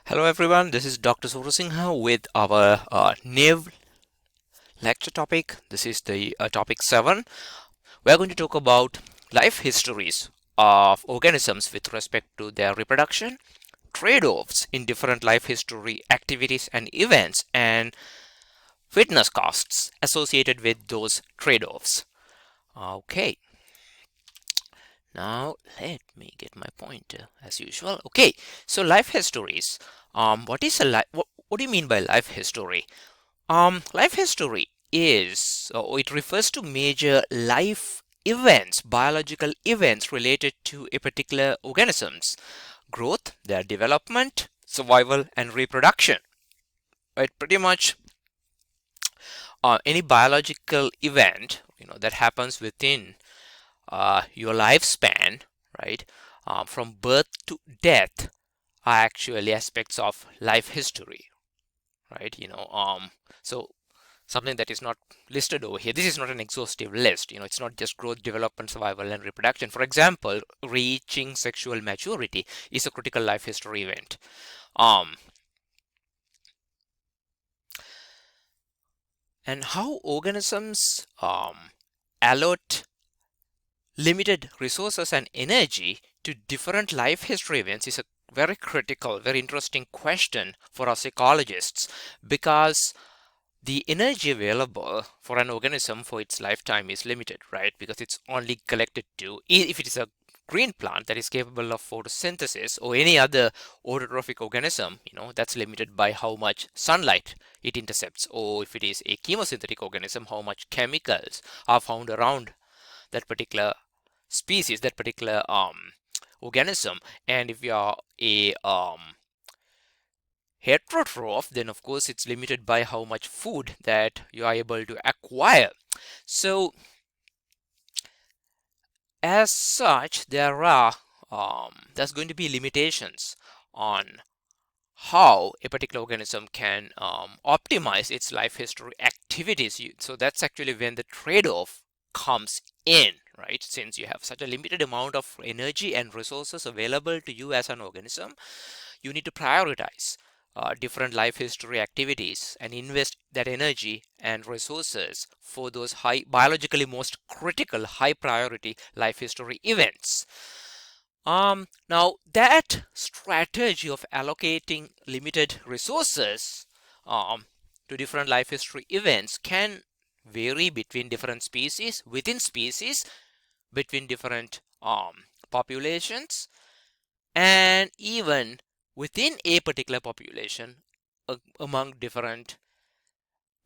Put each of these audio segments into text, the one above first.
Hello everyone, this is Dr. Surasingha with our new lecture topic. This is the topic 7. We're going to talk about life histories of organisms with respect to their reproduction, trade-offs in different life history activities and events, and fitness costs associated with those trade-offs. Okay, now let me get my pointer as usual. Okay, so life histories. What is a what do you mean by life history? Life history it refers to major life events, biological events related to a particular organism's growth, their development, survival, and reproduction. Right, pretty much any biological event that happens within your lifespan, right, from birth to death are actually aspects of life history, right? So something that is not listed over here. This is not an exhaustive list. It's not just growth, development, survival, and reproduction. For example, reaching sexual maturity is a critical life history event. Um, and how organisms allot limited resources and energy to different life history events is a very critical, very interesting question for us ecologists because the energy available for an organism for its lifetime is limited, right? Because it's only collected to, if it is a green plant that is capable of photosynthesis or any other autotrophic organism, that's limited by how much sunlight it intercepts. Or if it is a chemosynthetic organism, how much chemicals are found around that particular species, that particular organism. And if you are a heterotroph, then of course it's limited by how much food that you are able to acquire. So as such, there's going to be limitations on how a particular organism can optimize its life history activities. So that's actually when the trade-off comes in, right? Since you have such a limited amount of energy and resources available to you as an organism, you need to prioritize different life history activities and invest that energy and resources for those biologically most critical high priority life history events. Now that strategy of allocating limited resources to different life history events can vary between different species, within species, between different populations, and even within a particular population among different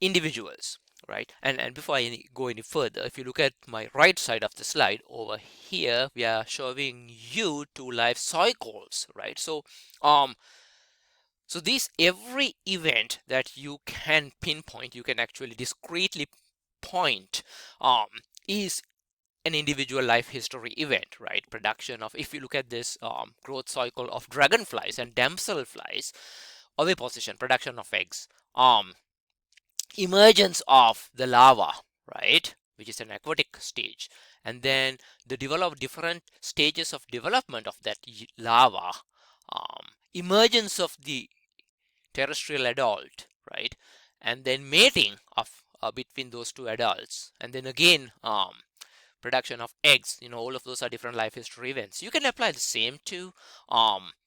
individuals, right? And before I go any further, if you look at my right side of the slide over here, we are showing you two life cycles, right? So these every event that you can pinpoint, you can actually discretely point, is an individual life history event, right? Production of, if you look at this growth cycle of dragonflies and damselflies, oviposition, production of eggs, emergence of the larva, right, which is an aquatic stage, and then the different stages of development of that larva, emergence of the terrestrial adult, right, and then mating of between those two adults, and then again production of eggs. All of those are different life history events. You can apply the same to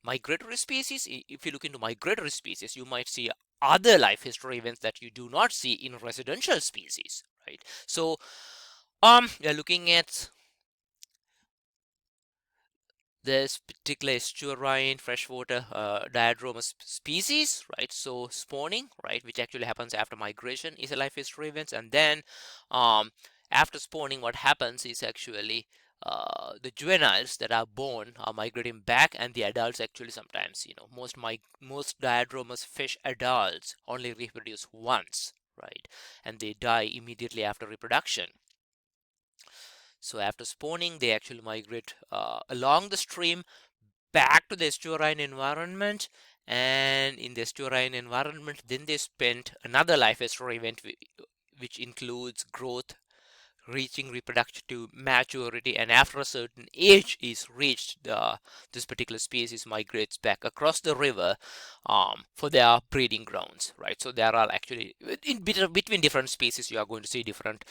migratory species. If you look into migratory species, you might see other life history events that you do not see in residential species, right? So we are looking at this particular estuarine freshwater diadromous species, right? So spawning, right, which actually happens after migration, is a life history event. And then after spawning, what happens is actually the juveniles that are born are migrating back, and the adults actually sometimes, most diadromous fish adults only reproduce once, right? And they die immediately after reproduction. So after spawning, they actually migrate along the stream back to the estuarine environment, and in the estuarine environment, then they spend another life history event which includes growth, reaching reproductive maturity, and after a certain age is reached, this particular species migrates back across the river for their breeding grounds, right? So there are actually between different species you are going to see different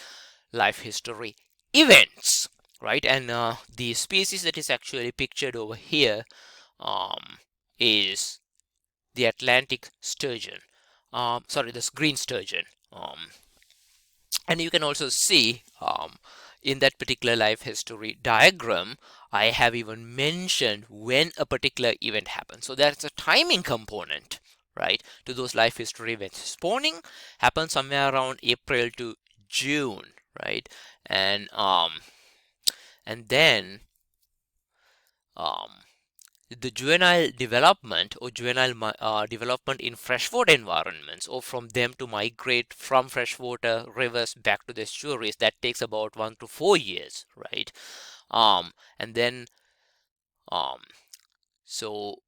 life history events, right? And the species that is actually pictured over here um, is the Atlantic sturgeon. Sorry, this green sturgeon. And you can also see in that particular life history diagram, I have even mentioned when a particular event happens. So there's a timing component, right, to those life history events. Spawning happens somewhere around April to June, right? And then um, the juvenile development or juvenile development in freshwater environments, or from them to migrate from freshwater rivers back to the estuaries, that takes about 1 to 4 years, right? And then um, so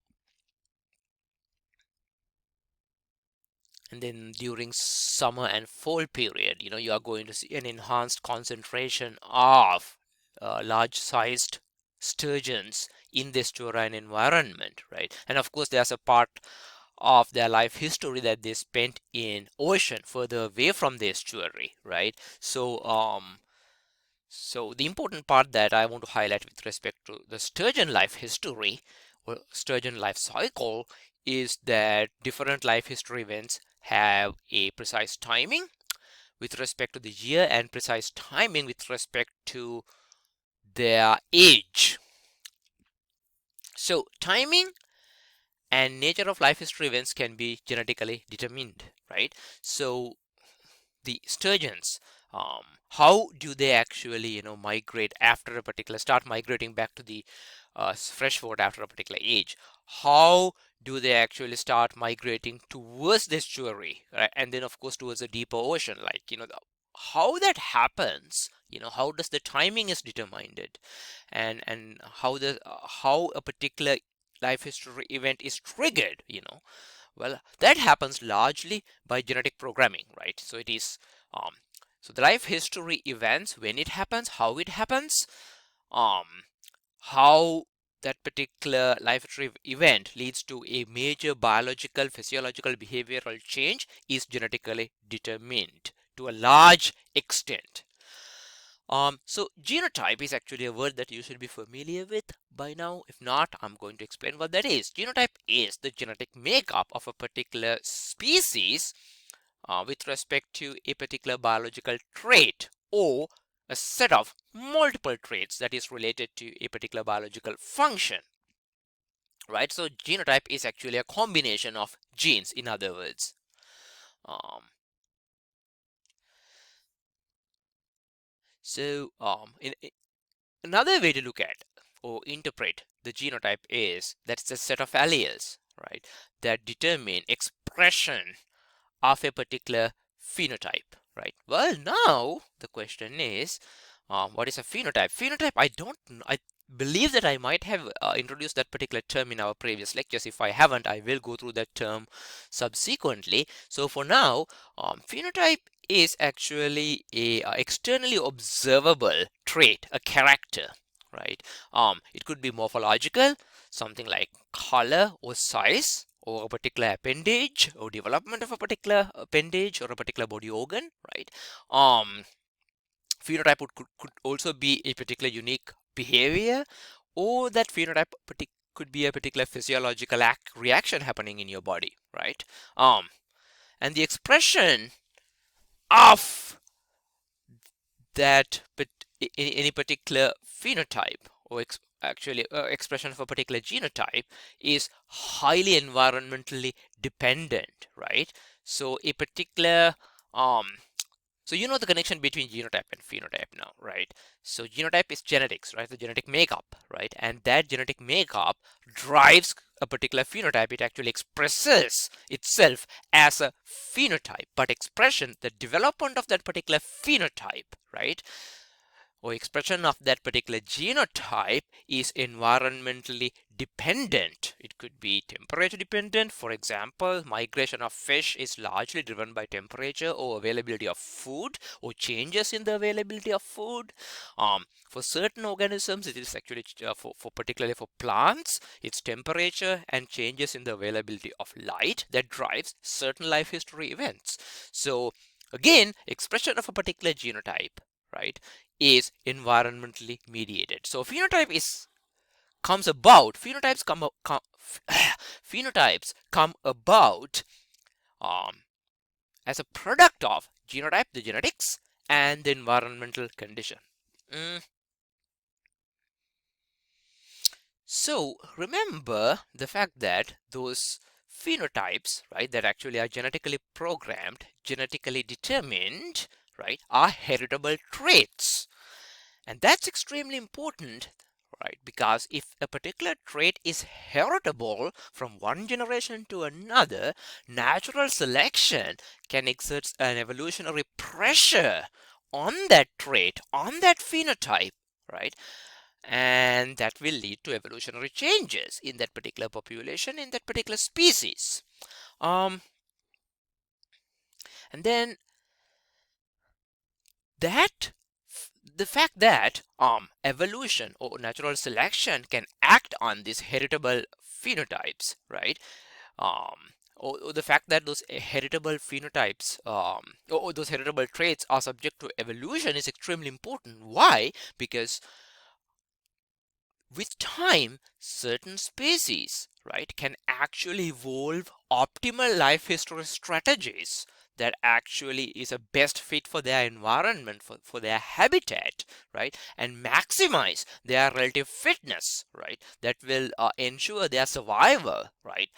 and then during summer and fall period, you are going to see an enhanced concentration of large sized sturgeons in this estuarine environment, right? And of course there's a part of their life history that they spent in ocean further away from the estuary, right? So the important part that I want to highlight with respect to the sturgeon life history or sturgeon life cycle is that different life history events have a precise timing with respect to the year and precise timing with respect to their age. So timing and nature of life history events can be genetically determined, right? So the sturgeons, how do they actually migrate after a particular start migrating back to the freshwater after a particular age? How do they actually start migrating towards the estuary, right? And then of course towards the deeper ocean, like how that happens, how does the timing is determined, and how a particular life history event is triggered, well, that happens largely by genetic programming, right? So it is um, so the life history events, when it happens, how it happens, um, how that particular life history event leads to a major biological, physiological, behavioral change is genetically determined to a large extent. So genotype is actually a word that you should be familiar with by now. If not, I'm going to explain what that is. Genotype is the genetic makeup of a particular species with respect to a particular biological trait or a set of multiple traits that is related to a particular biological function, right? So genotype is actually a combination of genes, in other words. Um, in another way to look at or interpret the genotype is that it's a set of alleles, right, that determine expression of a particular phenotype, right? Well, now the question is, what is a phenotype? Phenotype, I don't know. I believe that I might have introduced that particular term in our previous lectures. If I haven't, I will go through that term subsequently. So for now, phenotype is actually a externally observable trait, a character, right? It could be morphological, something like color or size, or a particular appendage or development of a particular appendage or a particular body organ, right? Phenotype could also be a particular unique behavior, or that phenotype could be a particular physiological reaction happening in your body, right? And the expression of that any particular phenotype or actually expression of a particular genotype is highly environmentally dependent, right? So a particular so you know the connection between genotype and phenotype now, right? So genotype is genetics, right? The genetic makeup, right? And that genetic makeup drives a particular phenotype. It actually expresses itself as a phenotype, but expression, the development of that particular phenotype, right, or expression of that particular genotype is environmentally dependent. It could be temperature dependent. For example, migration of fish is largely driven by temperature or availability of food or changes in the availability of food. For certain organisms, it is actually particularly for plants, it's temperature and changes in the availability of light that drives certain life history events. So again, expression of a particular genotype, right, is environmentally mediated. So phenotypes come about as a product of genotype, the genetics, and the environmental condition. So remember the fact that those phenotypes, right, that actually are genetically programmed, genetically determined, right, are heritable traits. And that's extremely important, right? Because if a particular trait is heritable from one generation to another, natural selection can exert an evolutionary pressure on that trait, on that phenotype, right? And that will lead to evolutionary changes in that particular population, in that particular species. And then that the fact that evolution or natural selection can act on these heritable phenotypes, right? Or the fact that those heritable phenotypes or those heritable traits are subject to evolution is extremely important. Why? Because with time, certain species, right, can actually evolve optimal life history strategies that actually is a best fit for their environment, for their habitat, right, and maximize their relative fitness, right, that will ensure their survival, right,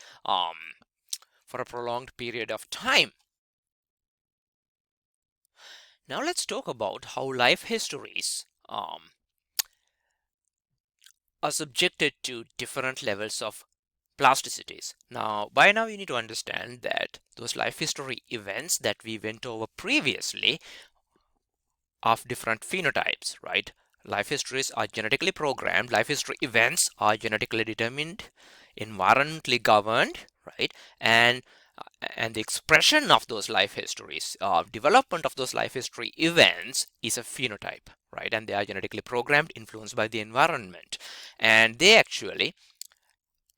for a prolonged period of time. Now let's talk about how life histories are subjected to different levels of plasticities. Now, by now you need to understand that those life history events that we went over previously of different phenotypes, right? Life histories are genetically programmed, life history events are genetically determined, environmentally governed, right? And the expression of those life histories, development of those life history events is a phenotype, right? And they are genetically programmed, influenced by the environment. And they actually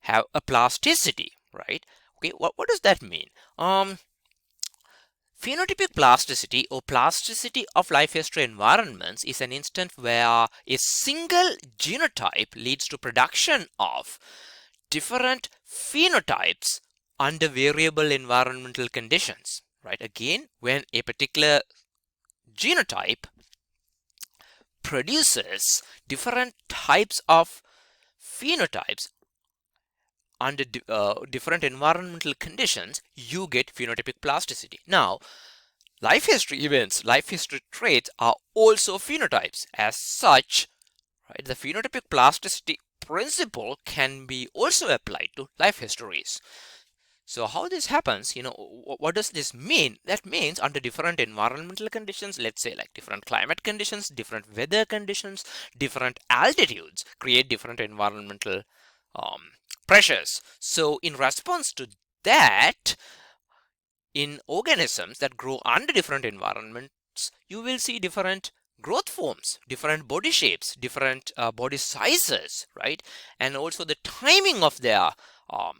have a plasticity, right? Okay, what does that mean? Phenotypic plasticity or plasticity of life history environments is an instance where a single genotype leads to production of different phenotypes under variable environmental conditions, right? Again, when a particular genotype produces different types of phenotypes under different environmental conditions, you get phenotypic plasticity. Now, life history events, life history traits are also phenotypes. As such, right, the phenotypic plasticity principle can be also applied to life histories. So how this happens, what does this mean? That means under different environmental conditions, let's say like different climate conditions, different weather conditions, different altitudes create different environmental pressures. So in response to that, in organisms that grow under different environments, you will see different growth forms, different body shapes, different body sizes, right? And also the timing of their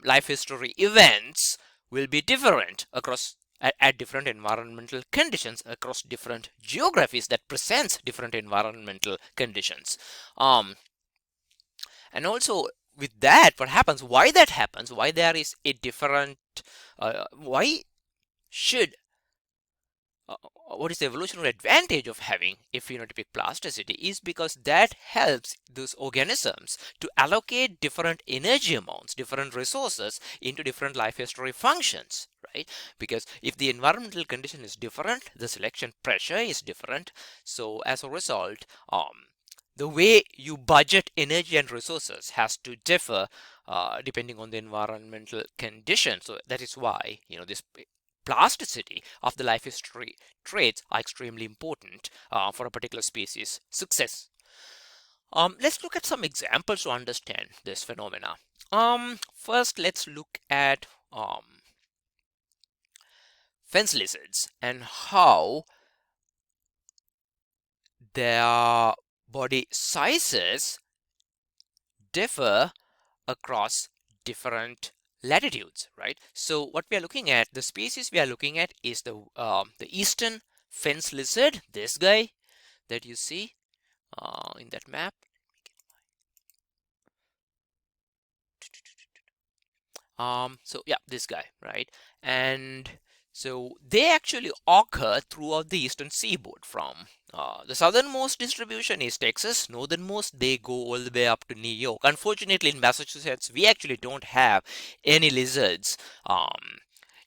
life history events will be different across at different environmental conditions, across different geographies that presents different environmental conditions. And also with that, what happens, why that happens, why there is a different, why should what is the evolutionary advantage of having a phenotypic plasticity is because that helps those organisms to allocate different energy amounts, different resources into different life history functions, right? Because if the environmental condition is different, the selection pressure is different. So as a result, the way you budget energy and resources has to differ depending on the environmental condition. So that is why, this plasticity of the life history traits are extremely important for a particular species success. Let's look at some examples to understand this phenomena. First, let's look at fence lizards and how their body sizes differ across different latitudes, right? So what we are looking at, the species we are looking at is the eastern fence lizard, this guy that you see in that map. So yeah, this guy, right? And so they actually occur throughout the eastern seaboard. From the southernmost distribution is Texas, northernmost they go all the way up to New York. Unfortunately, in Massachusetts, we actually don't have any lizards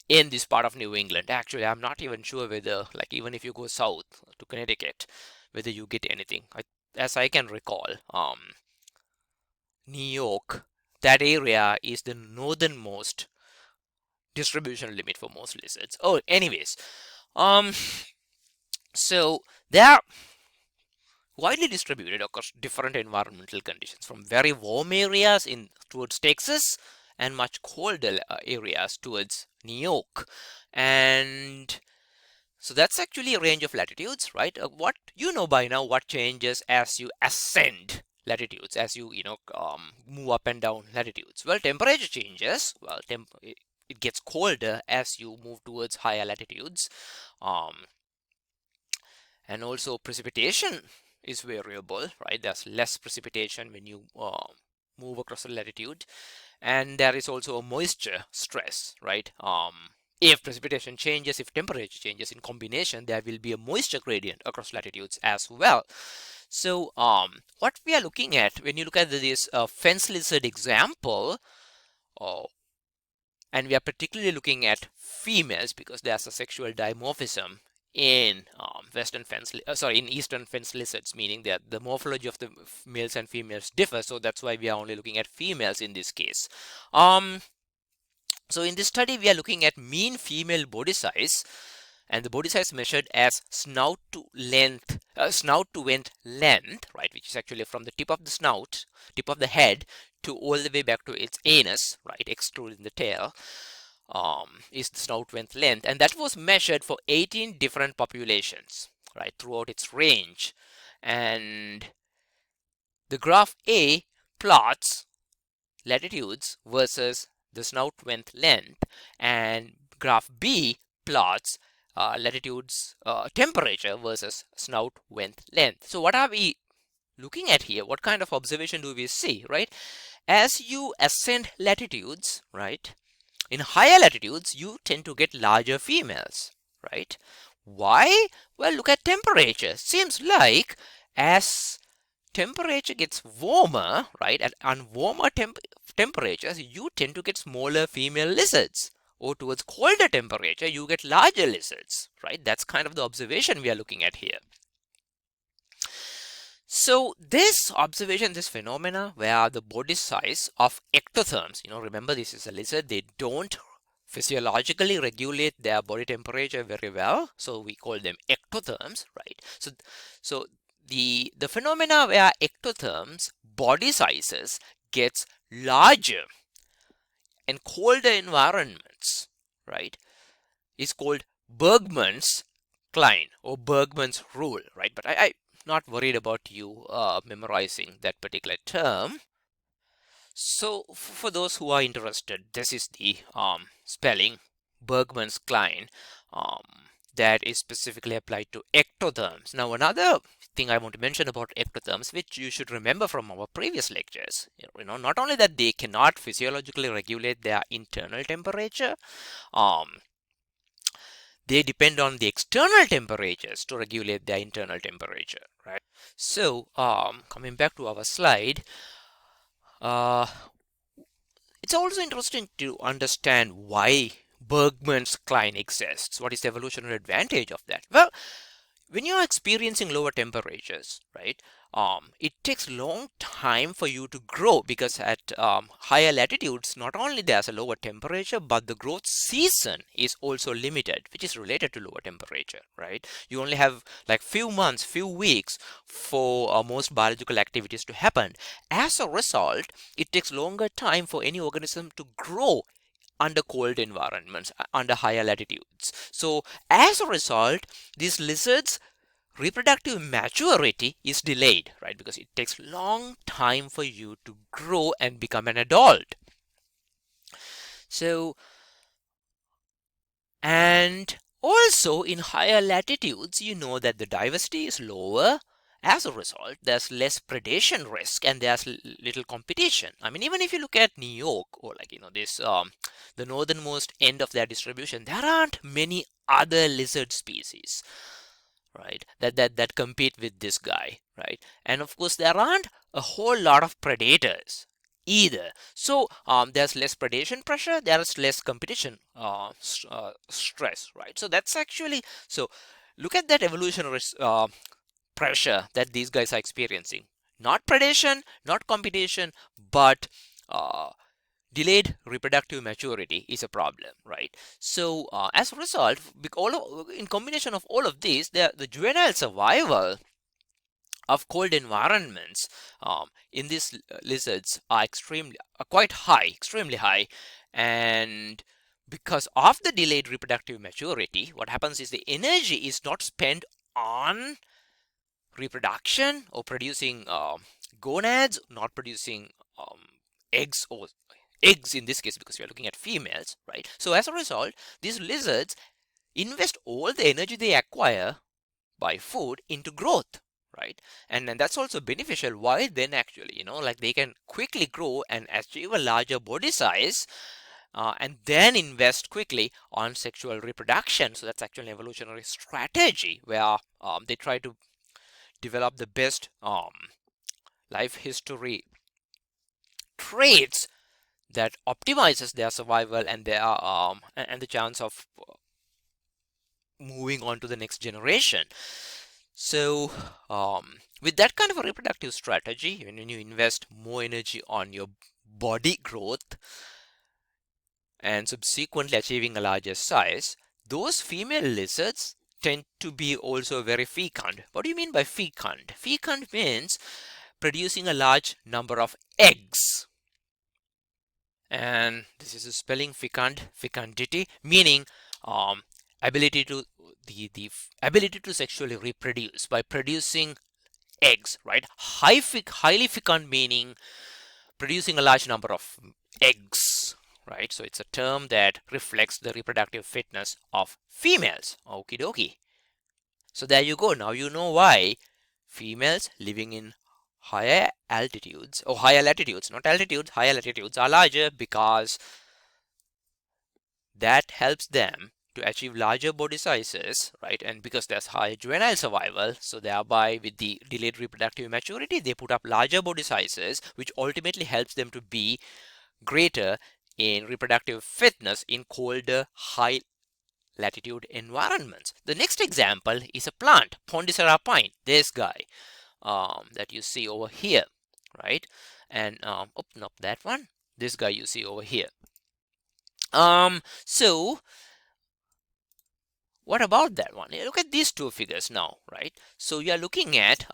in this part of New England. Actually, I'm not even sure whether, like, even if you go south to Connecticut, whether you get anything. As I can recall, New York, that area is the northernmost distribution limit for most lizards. Oh, anyways, um, so they are widely distributed across different environmental conditions, from very warm areas in towards Texas and much colder areas towards New York. And so that's actually a range of latitudes, right? What you know by now, what changes as you ascend latitudes, as you move up and down latitudes? Well, temperature changes. Well, it gets colder as you move towards higher latitudes. And also precipitation is variable, right? There's less precipitation when you move across the latitude. And there is also a moisture stress, right? If precipitation changes, if temperature changes, in combination, there will be a moisture gradient across latitudes as well. So what we are looking at, when you look at this fence lizard example, uh, and we are particularly looking at females because there's a sexual dimorphism in in eastern fence lizards, meaning that the morphology of the males and females differ. So that's why we are only looking at females in this case. So in this study, we are looking at mean female body size, and the body size measured as snout to vent length, right, which is actually from the tip of the snout, tip of the head, to all the way back to its anus, right, excluding the tail, is the snout vent length, and that was measured for 18 different populations, right, throughout its range. And the graph A plots latitudes versus the snout vent length, and graph B plots latitudes temperature versus snout vent length. So what are we looking at here? What kind of observation do we see, right? As you ascend latitudes, right, in higher latitudes you tend to get larger females, right? Why? Well, look at temperature. Seems like as temperature gets warmer, right, and on warmer temperatures, you tend to get smaller female lizards. Or towards colder temperature, you get larger lizards, right? That's kind of the observation we are looking at here. So this observation, this phenomena where the body size of ectotherms, remember this is a lizard, they don't physiologically regulate their body temperature very well, so we call them ectotherms, right? So the phenomena where ectotherms body sizes gets larger in colder environments, right, is called Bergmann's Klein or Bergmann's rule, right? But I'm not worried about you memorizing that particular term. So for those who are interested, this is the spelling Bergmann's Klein that is specifically applied to ectotherms. Now another thing I want to mention about ectotherms, which you should remember from our previous lectures, not only that they cannot physiologically regulate their internal temperature, they depend on the external temperatures to regulate their internal temperature, right? So coming back to our slide, it's also interesting to understand why Bergmann's Klein exists. What is the evolutionary advantage of that? Well, when you're experiencing lower temperatures, right, it takes long time for you to grow, because at higher latitudes, not only there's a lower temperature, but the growth season is also limited, which is related to lower temperature, right? You only have like few months, few weeks for most biological activities to happen. As a result, it takes longer time for any organism to grow under cold environments, under higher latitudes. So as a result, these lizards reproductive maturity is delayed, right? Because it takes long time for you to grow and become an adult. So, and also in higher latitudes, you know that the diversity is lower. As a result, there's less predation risk and there's little competition. I mean, even if you look at New York, or like, this the northernmost end of their distribution, there aren't many other lizard species, right, that compete with this guy, right? And of course there aren't a whole lot of predators either. So there's less predation pressure, there's less competition stress, right? So that's actually, so look at that evolutionary pressure that these guys are experiencing. Not predation, not competition, but uh, delayed reproductive maturity is a problem, right? So as a result, in combination of all of these, the juvenile survival of cold environments in these lizards are quite high, extremely high. And because of the delayed reproductive maturity, what happens is the energy is not spent on reproduction or producing gonads, not producing eggs, or eggs in this case, because we are looking at females, right? So as a result, these lizards invest all the energy they acquire by food into growth, right? And then that's also beneficial. Why then actually, like they can quickly grow and achieve a larger body size, and then invest quickly on sexual reproduction. So that's actually an evolutionary strategy where they try to develop the best life history traits that optimizes their survival and their and the chance of moving on to the next generation. So with that kind of a reproductive strategy, when you invest more energy on your body growth and subsequently achieving a larger size, those female lizards tend to be also very fecund. What do you mean by fecund? Fecund means producing a large number of eggs. And this is a spelling fecundity, meaning um, ability to the ability to sexually reproduce by producing eggs, right? Highly fecund meaning producing a large number of eggs, right? So it's a term that reflects the reproductive fitness of females. Okie dokie. So there you go. Now you know why females living in higher altitudes, or higher latitudes, not altitudes, higher latitudes are larger, because that helps them to achieve larger body sizes, right? And because there's higher juvenile survival, so thereby with the delayed reproductive maturity, they put up larger body sizes, which ultimately helps them to be greater in reproductive fitness in colder, high latitude environments. The next example is a plant, Pondicera pine, this guy that you see over here, right? And open up that one, this guy you see over here. So what about that one? Look at these two figures now, right? So you are looking at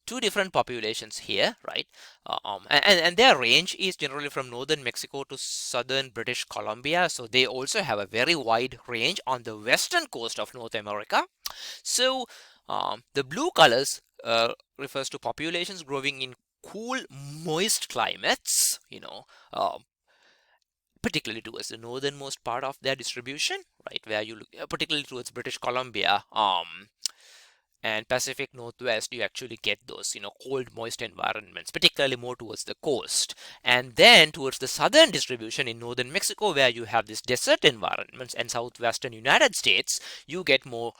two different populations here, right? And their range is generally from northern Mexico to southern British Columbia. So they also have a very wide range on the western coast of North America. So the blue colors refers to populations growing in cool, moist climates, particularly towards the northernmost part of their distribution, right, where you look, particularly towards British Columbia and Pacific Northwest, you actually get those, cold, moist environments, particularly more towards the coast. And then towards the southern distribution in northern Mexico, where you have these desert environments, and southwestern United States, you get more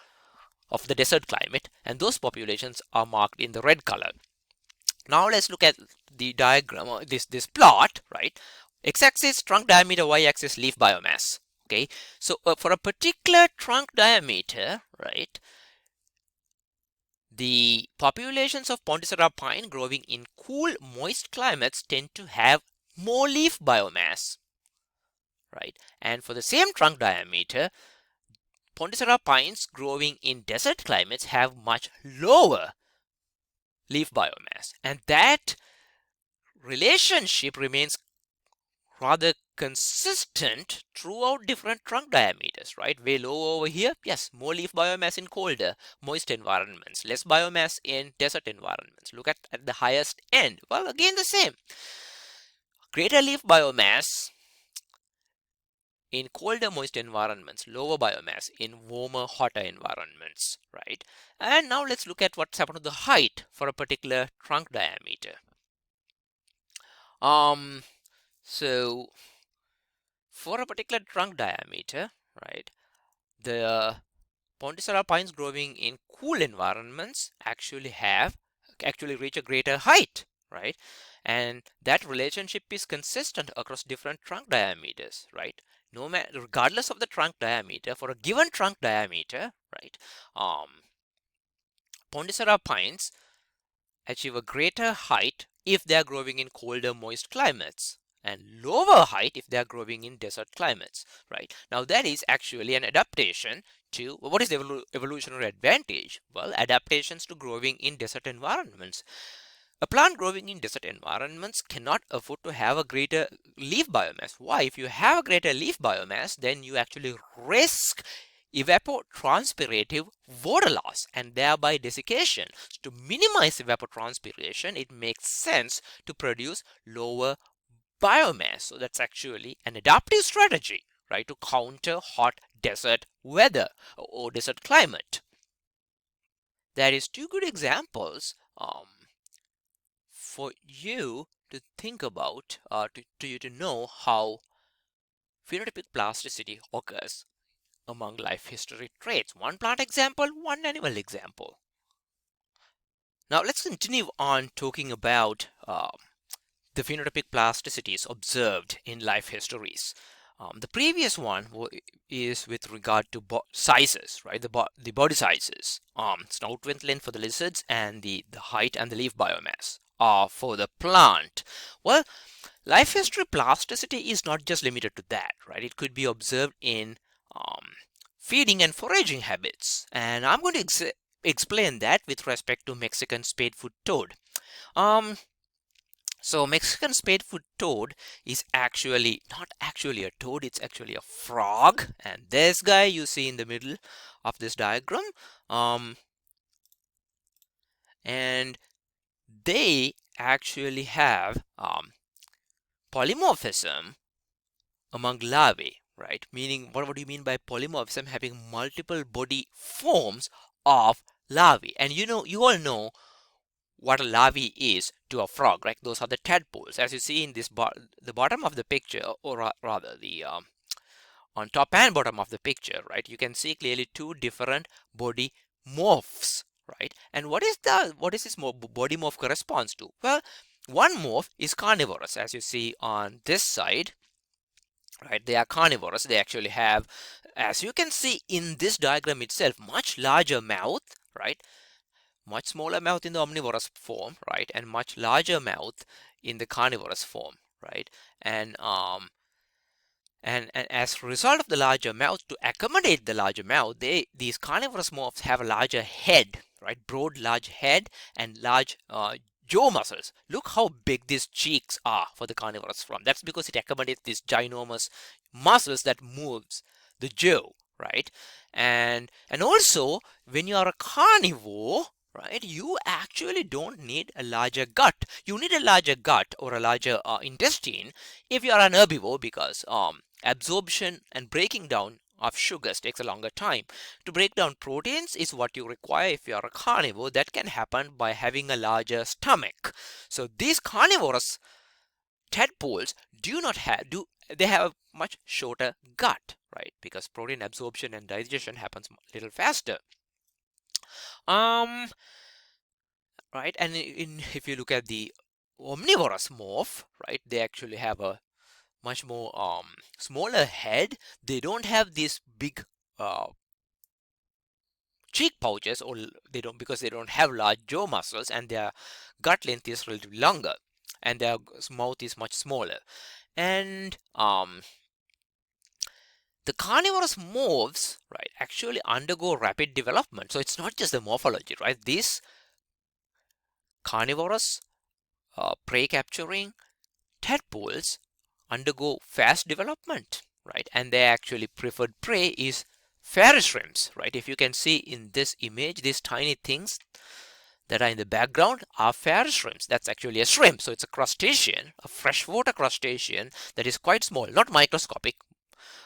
of the desert climate, and those populations are marked in the red color. Now let's look at the diagram, this plot, right? X-axis trunk diameter, y-axis leaf biomass. Okay, so for a particular trunk diameter, right, the populations of Pontissera pine growing in cool, moist climates tend to have more leaf biomass, right? And for the same trunk diameter, Pontissera pines growing in desert climates have much lower leaf biomass. And that relationship remains rather consistent throughout different trunk diameters, right? Way low over here, yes, more leaf biomass in colder, moist environments, less biomass in desert environments. Look at the highest end. Well, again, the same. Greater leaf biomass in colder, moist environments, lower biomass in warmer, hotter environments, right? And now let's look at what's happened to the height for a particular trunk diameter. So for a particular trunk diameter, right, the Pontissera pines growing in cool environments actually reach a greater height, right? And that relationship is consistent across different trunk diameters, right? No matter, regardless of the trunk diameter, for a given trunk diameter, right, Pontissera pines achieve a greater height if they are growing in colder, moist climates, and lower height if they are growing in desert climates, right? Now that is actually an adaptation to, what is the evolutionary advantage? Well, adaptations to growing in desert environments. A plant growing in desert environments cannot afford to have a greater leaf biomass. Why? If you have a greater leaf biomass, then you actually risk evapotranspirative water loss and thereby desiccation. To minimize evapotranspiration, it makes sense to produce lower biomass. So that's actually an adaptive strategy, right, to counter hot desert weather or desert climate. That is two good examples for you to think about, to you to know how phenotypic plasticity occurs among life history traits. One plant example, one animal example. Now let's continue on talking about the phenotypic plasticities observed in life histories. The previous one is with regard to sizes, right? The body sizes, snout width length for the lizards, and the height and the leaf biomass for the plant. Well, life history plasticity is not just limited to that, right? It could be observed in feeding and foraging habits, and I'm going to explain that with respect to Mexican spadefoot toad. So Mexican spadefoot toad is actually not actually a toad, it's actually a frog. And this guy you see in the middle of this diagram, and they actually have polymorphism among larvae, right? Meaning, what do you mean by polymorphism? Having multiple body forms of larvae. And you all know what a larvae is to a frog, right? Those are the tadpoles. As you see in this the bottom of the picture, or rather the on top and bottom of the picture, right? You can see clearly two different body morphs, right? And what is this body morph corresponds to? Well, one morph is carnivorous, as you see on this side, right? They are carnivorous. They actually have, as you can see in this diagram itself, much larger mouth, right? Much smaller mouth in the omnivorous form, right? And much larger mouth in the carnivorous form, right? And as a result of the larger mouth, to accommodate the larger mouth, these carnivorous morphs have a larger head, right? Broad, large head and large jaw muscles. Look how big these cheeks are for the carnivorous form. That's because it accommodates these ginormous muscles that moves the jaw, right? And also, when you are a carnivore, right, you actually don't need a larger gut. You need a larger gut or a larger intestine if you are an herbivore, because absorption and breaking down of sugars takes a longer time. To break down proteins is what you require if you are a carnivore. That can happen by having a larger stomach. So these carnivorous tadpoles they have a much shorter gut, right? Because protein absorption and digestion happens a little faster. Right, and if you look at the omnivorous morph, right, they actually have a much more smaller head. They don't have this big cheek pouches, or they don't, because they don't have large jaw muscles and their gut length is relatively longer and their mouth is much smaller. And the carnivorous morphs, right, actually undergo rapid development. So it's not just the morphology, right? These carnivorous prey capturing tadpoles undergo fast development, right? And their actually preferred prey is fairy shrimps, right? If you can see in this image, these tiny things that are in the background are fairy shrimps. That's actually a shrimp. So it's a crustacean, a freshwater crustacean that is quite small, not microscopic,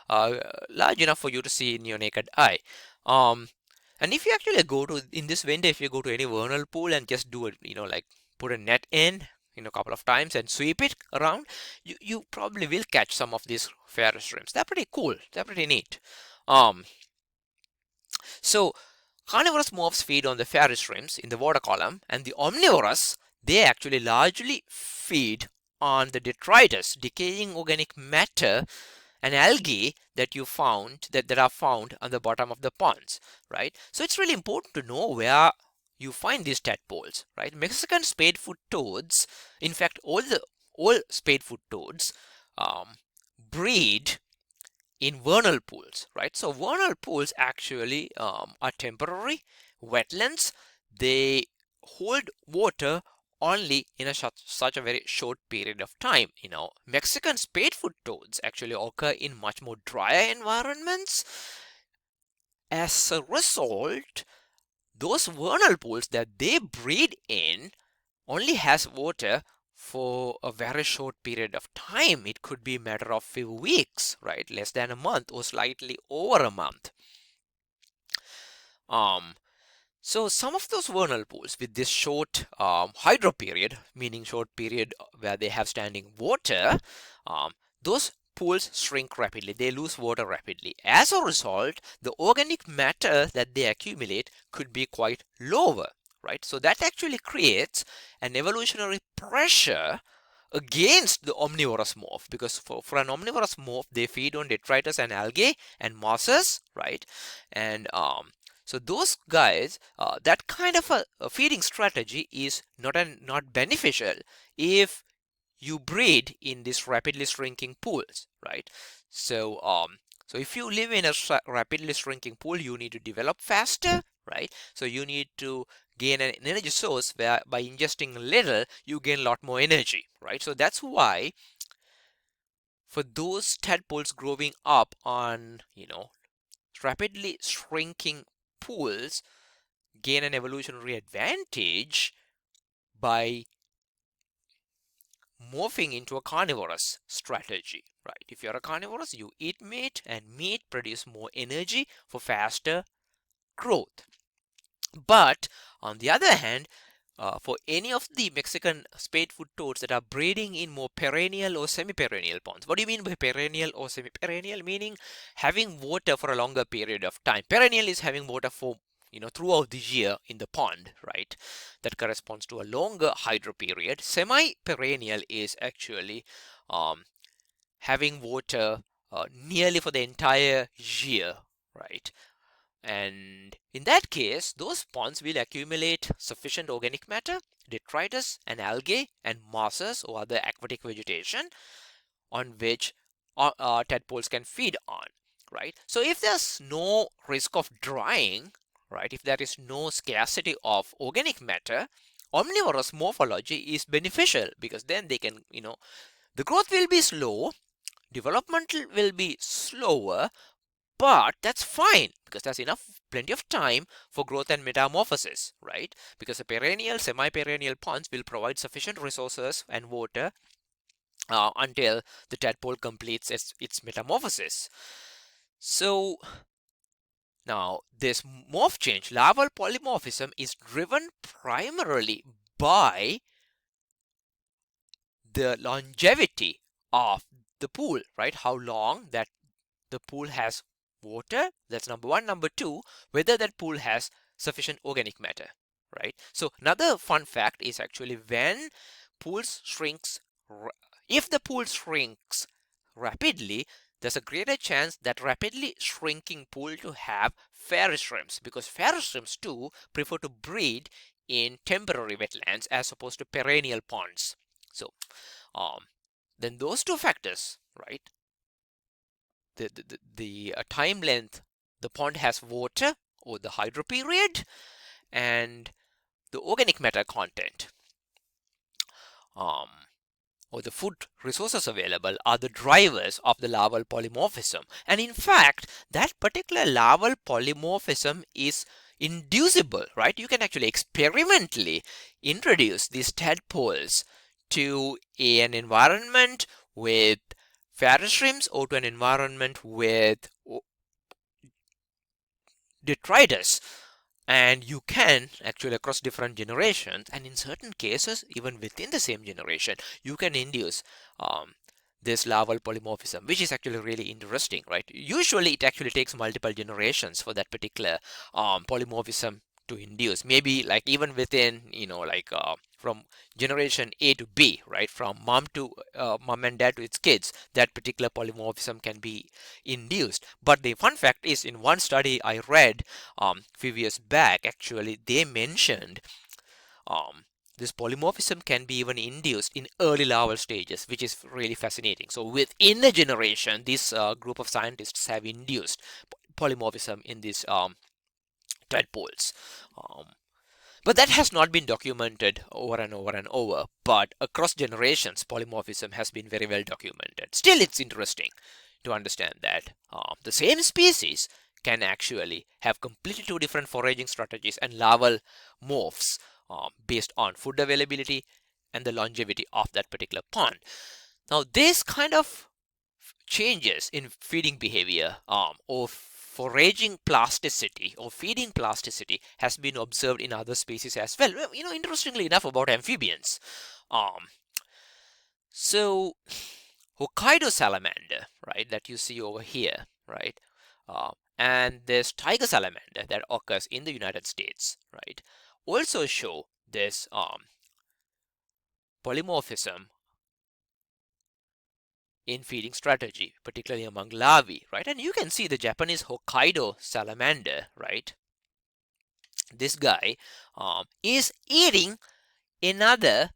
large enough for you to see in your naked eye. And if you actually go to, in this winter, if you go to any vernal pool and just do it, like put a net in, a couple of times and sweep it around, you probably will catch some of these fairy shrimps. They're pretty cool. They're pretty neat. So carnivorous morphs feed on the fairy shrimps in the water column, and the omnivorous, they actually largely feed on the detritus, decaying organic matter and algae that that are found on the bottom of the ponds, right? So it's really important to know where you find these tadpoles, right? Mexican spadefoot toads, in fact, all spadefoot toads breed in vernal pools, right? So vernal pools actually are temporary wetlands. They hold water only in such a very short period of time. Mexican spadefoot toads actually occur in much more drier environments. As a result, those vernal pools that they breed in only has water for a very short period of time. It could be a matter of few weeks, right? Less than a month or slightly over a month. So some of those vernal pools with this short hydro period, meaning short period where they have standing water, those pools shrink rapidly. They lose water rapidly. As a result, the organic matter that they accumulate could be quite lower, right? So that actually creates an evolutionary pressure against the omnivorous morph, because for an omnivorous morph, they feed on detritus and algae and mosses, right? And so those guys, that kind of a feeding strategy is not beneficial if you breed in these rapidly shrinking pools, right? So if you live in a rapidly shrinking pool, you need to develop faster, right? So you need to gain an energy source where by ingesting little, you gain a lot more energy, right? So that's why for those tadpoles growing up on, rapidly shrinking pools gain an evolutionary advantage by morphing into a carnivorous strategy, right? If you're a carnivorous, you eat meat, and meat produce more energy for faster growth. But on the other hand, for any of the Mexican spadefoot toads that are breeding in more perennial or semi-perennial ponds. What do you mean by perennial or semi-perennial? Meaning having water for a longer period of time. Perennial is having water for throughout the year in the pond, right? That corresponds to a longer hydro period. Semi-perennial is actually having water nearly for the entire year, right? And in that case, those ponds will accumulate sufficient organic matter, detritus and algae and mosses or other aquatic vegetation on which tadpoles can feed on, right? So if there's no risk of drying, right, if there is no scarcity of organic matter, omnivorous morphology is beneficial, because then they can, the growth will be slow, development will be slower, but that's fine, because there's plenty of time for growth and metamorphosis, right? Because the perennial, semi-perennial ponds will provide sufficient resources and water until the tadpole completes its metamorphosis. So now this morph change, larval polymorphism, is driven primarily by the longevity of the pool, right? How long that the pool has water. That's number one. Number two, whether that pool has sufficient organic matter, right? So another fun fact is actually when pools shrinks, if the pool shrinks rapidly, there's a greater chance that rapidly shrinking pool to have fairy shrimps, because fairy shrimps too prefer to breed in temporary wetlands as opposed to perennial ponds. So then those two factors, right? The time length the pond has water, or the hydro period, and the organic matter content, um, or the food resources available, are the drivers of the larval polymorphism. And in fact, that particular larval polymorphism is inducible, right? You can actually experimentally introduce these tadpoles to an environment with fairy shrimps, or to an environment with detritus, and you can actually, across different generations, and in certain cases even within the same generation, you can induce um, this larval polymorphism, which is actually really interesting, right? Usually it actually takes multiple generations for that particular polymorphism to induce, maybe like even within, like from generation A to B, right? From mom and dad to its kids, that particular polymorphism can be induced. But the fun fact is, in one study I read few years back, actually they mentioned um, this polymorphism can be even induced in early larval stages, which is really fascinating. So within a generation, this group of scientists have induced polymorphism in these tadpoles. Um, but that has not been documented over and over and over. But across generations, polymorphism has been very well documented. Still, it's interesting to understand that the same species can actually have completely two different foraging strategies and larval morphs based on food availability and the longevity of that particular pond. Now, this kind of changes in feeding behavior or foraging plasticity or feeding plasticity has been observed in other species as well. Interestingly enough, about amphibians. Um, so Hokkaido salamander, right, that you see over here, right, and this tiger salamander that occurs in the United States, right, also show this polymorphism in feeding strategy, particularly among larvae, right? And you can see the Japanese Hokkaido salamander, right? This guy is eating another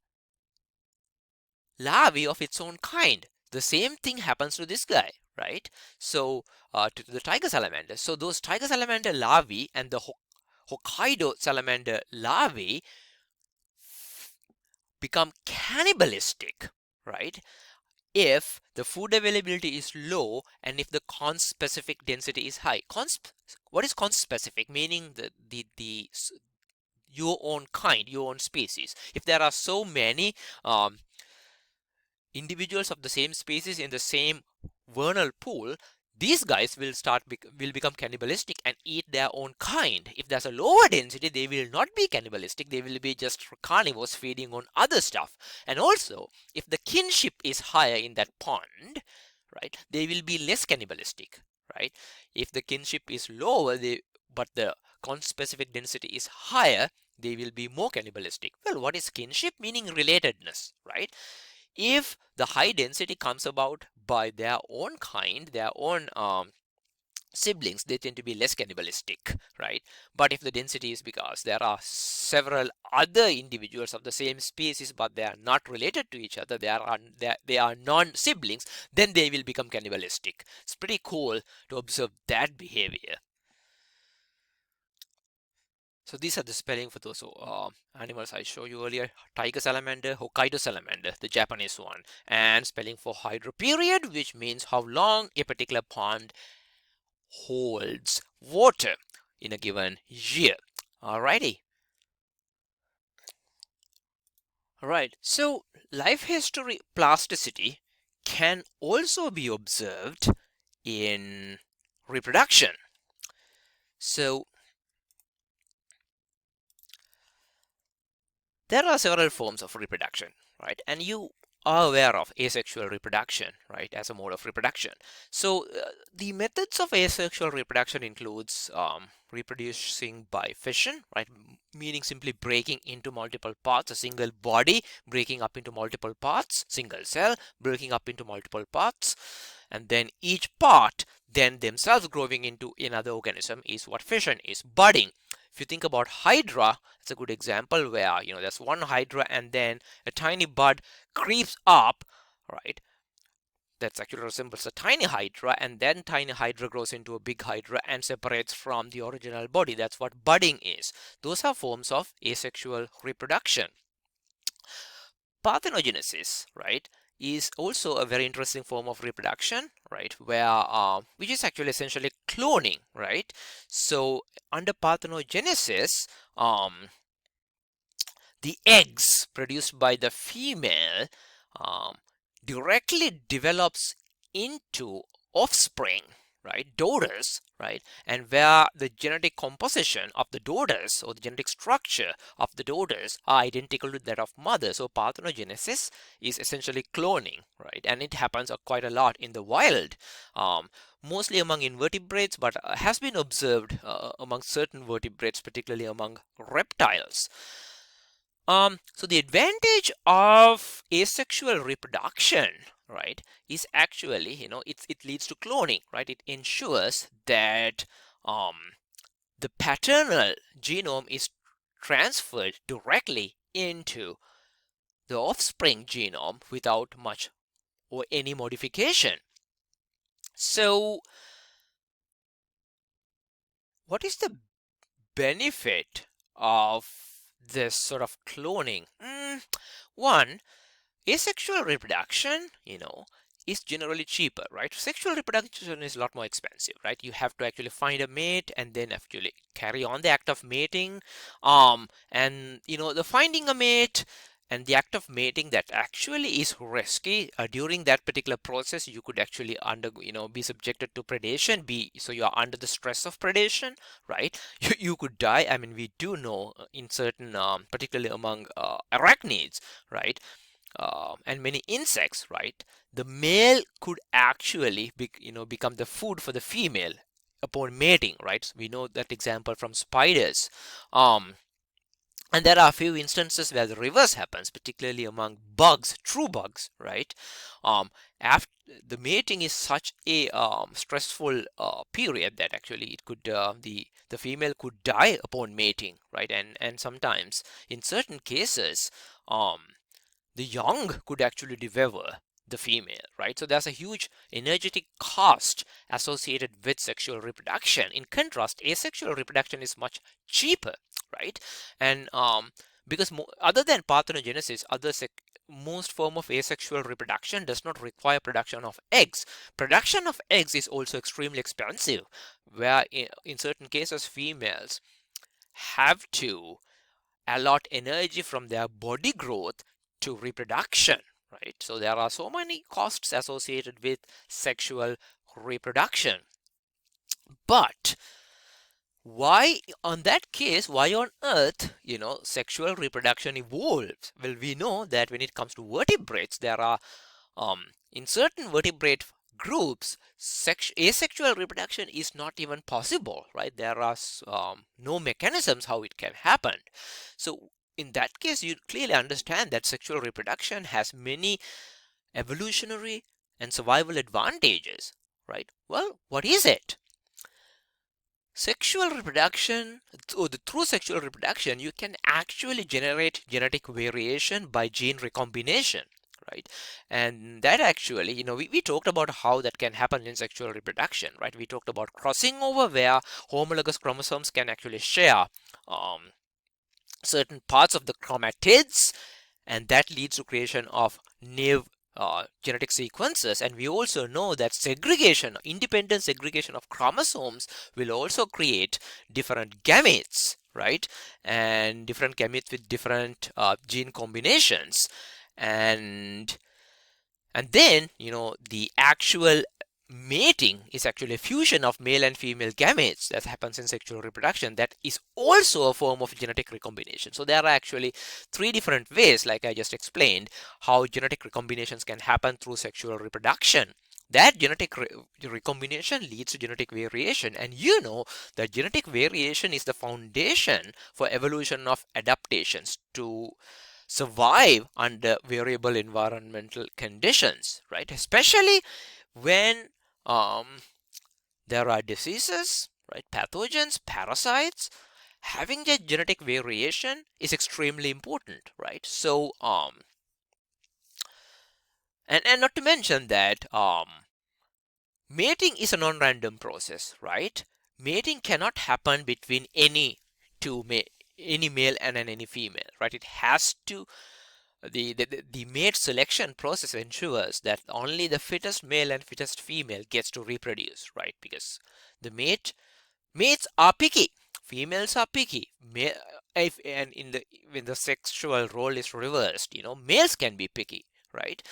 larvae of its own kind. The same thing happens to this guy, right? So to the tiger salamander. So those tiger salamander larvae and the Hokkaido salamander larvae become cannibalistic, right? If the food availability is low and if the conspecific density is high. What is conspecific? Meaning the your own kind, your own species. If there are so many individuals of the same species in the same vernal pool, these guys will become cannibalistic and eat their own kind. If there's a lower density, they will not be cannibalistic. They will be just carnivores feeding on other stuff. And also, if the kinship is higher in that pond, right, they will be less cannibalistic, right? If the kinship is lower, but the conspecific density is higher, they will be more cannibalistic. Well, what is kinship? Meaning relatedness, right? If the high density comes about by their own kind, their own siblings, they tend to be less cannibalistic, right? But if the density is because there are several other individuals of the same species but they are not related to each other, they are non-siblings, then they will become cannibalistic. It's pretty cool to observe that behavior. So these are the spelling for those animals I showed you earlier. Tiger salamander, Hokkaido salamander, the Japanese one. And spelling for hydro period, which means how long a particular pond holds water in a given year. Alrighty. Alright, so life history plasticity can also be observed in reproduction. So there are several forms of reproduction, right? And you are aware of asexual reproduction, right, as a mode of reproduction. So the methods of asexual reproduction includes reproducing by fission, right, meaning simply breaking into multiple parts, a single body breaking up into multiple parts, single cell breaking up into multiple parts. and then each part then themselves growing into another organism is what fission is. Budding, if you think about hydra, it's a good example where there's one hydra and then a tiny bud creeps up, right? That's actually resembles a tiny hydra, and then tiny hydra grows into a big hydra and separates from the original body. That's what budding is. Those are forms of asexual reproduction. Parthenogenesis, right, is also a very interesting form of reproduction, right, where which is actually essentially cloning, right? So under parthenogenesis, the eggs produced by the female um, directly develops into offspring, right, daughters, right, and where the genetic composition of the daughters or the genetic structure of the daughters are identical to that of mother. So parthenogenesis is essentially cloning, right, and it happens quite a lot in the wild, mostly among invertebrates, but has been observed among certain vertebrates, particularly among reptiles. So the advantage of asexual reproduction, right, is actually, it leads to cloning, right? It ensures that the paternal genome is transferred directly into the offspring genome without much or any modification. So what is the benefit of this sort of cloning? One, asexual reproduction, is generally cheaper, right? Sexual reproduction is a lot more expensive, right? You have to actually find a mate and then actually carry on the act of mating. And the finding a mate and the act of mating, that actually is risky. During that particular process, you could actually be subjected to predation, so you are under the stress of predation, right? You could die. I mean, we do know in certain, particularly among arachnids, right? And many insects, right? The male could actually become the food for the female upon mating, right? We know that example from spiders. And there are a few instances where the reverse happens, particularly among bugs, true bugs, right? After the mating is such a stressful period that actually it could the female could die upon mating, right? And sometimes in certain cases, the young could actually devour the female, right? So there's a huge energetic cost associated with sexual reproduction. In contrast, asexual reproduction is much cheaper, right? And because other than parthenogenesis, most form of asexual reproduction does not require production of eggs. Production of eggs is also extremely expensive, where in certain cases females have to allot energy from their body growth to reproduction, right? So there are so many costs associated with sexual reproduction. But why, on that case, why on earth, sexual reproduction evolves? Well, we know that when it comes to vertebrates, there are, in certain vertebrate groups, asexual reproduction is not even possible, right? There are no mechanisms how it can happen. So in that case, you clearly understand that sexual reproduction has many evolutionary and survival advantages, right? Well, what is it? Sexual reproduction, or through sexual reproduction, you can actually generate genetic variation by gene recombination, right? And that actually, we talked about how that can happen in sexual reproduction, right? We talked about crossing over, where homologous chromosomes can actually share certain parts of the chromatids, and that leads to creation of new genetic sequences. And we also know that independent segregation of chromosomes will also create different gametes, right? And different gametes with different gene combinations. And then, the actual mating is actually a fusion of male and female gametes that happens in sexual reproduction. That is also a form of genetic recombination. So there are actually three different ways, like I just explained, how genetic recombinations can happen through sexual reproduction. That genetic recombination leads to genetic variation, and that genetic variation is the foundation for evolution of adaptations to survive under variable environmental conditions, right? Especially when there are diseases, right, pathogens, parasites, having that genetic variation is extremely important, right? So and not to mention that mating is a non-random process, right? Mating cannot happen between two ma- any male and any female, right? It has to the mate selection process ensures that only the fittest male and fittest female gets to reproduce, right? Because the mates are picky, females are picky. If and in the when the sexual role is reversed, males can be picky, right?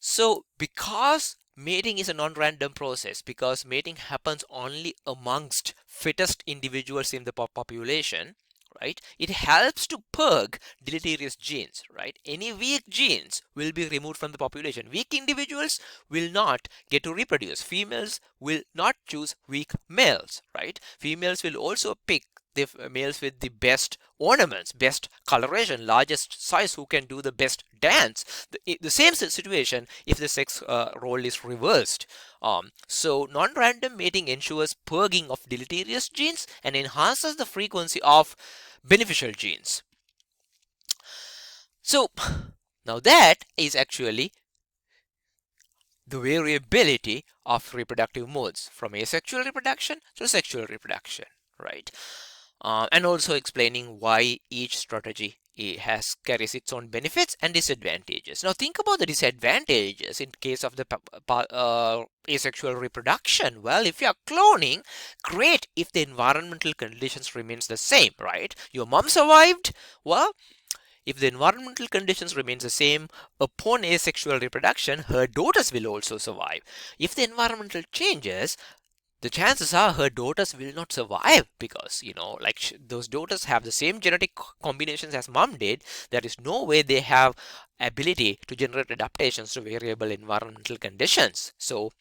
So, because mating is a non-random process, because mating happens only amongst fittest individuals in the population, right? It helps to purge deleterious genes, right? Any weak genes will be removed from the population. Weak individuals will not get to reproduce. Females will not choose weak males, right? Females will also pick the males with the best ornaments, best coloration, largest size, who can do the best dance. The same situation if the sex role is reversed. So non-random mating ensures purging of deleterious genes and enhances the frequency of beneficial genes. So now that is actually the variability of reproductive modes from asexual reproduction to sexual reproduction, right? And also explaining why each strategy carries its own benefits and disadvantages. Now think about the disadvantages in case of the asexual reproduction. Well, if you are cloning, great if the environmental conditions remains the same, right? Your mom survived. Well, if the environmental conditions remains the same upon asexual reproduction, her daughters will also survive. If the environmental changes, the chances are her daughters will not survive because like those daughters have the same genetic combinations as mom did. There is no way they have ability to generate adaptations to variable environmental conditions. So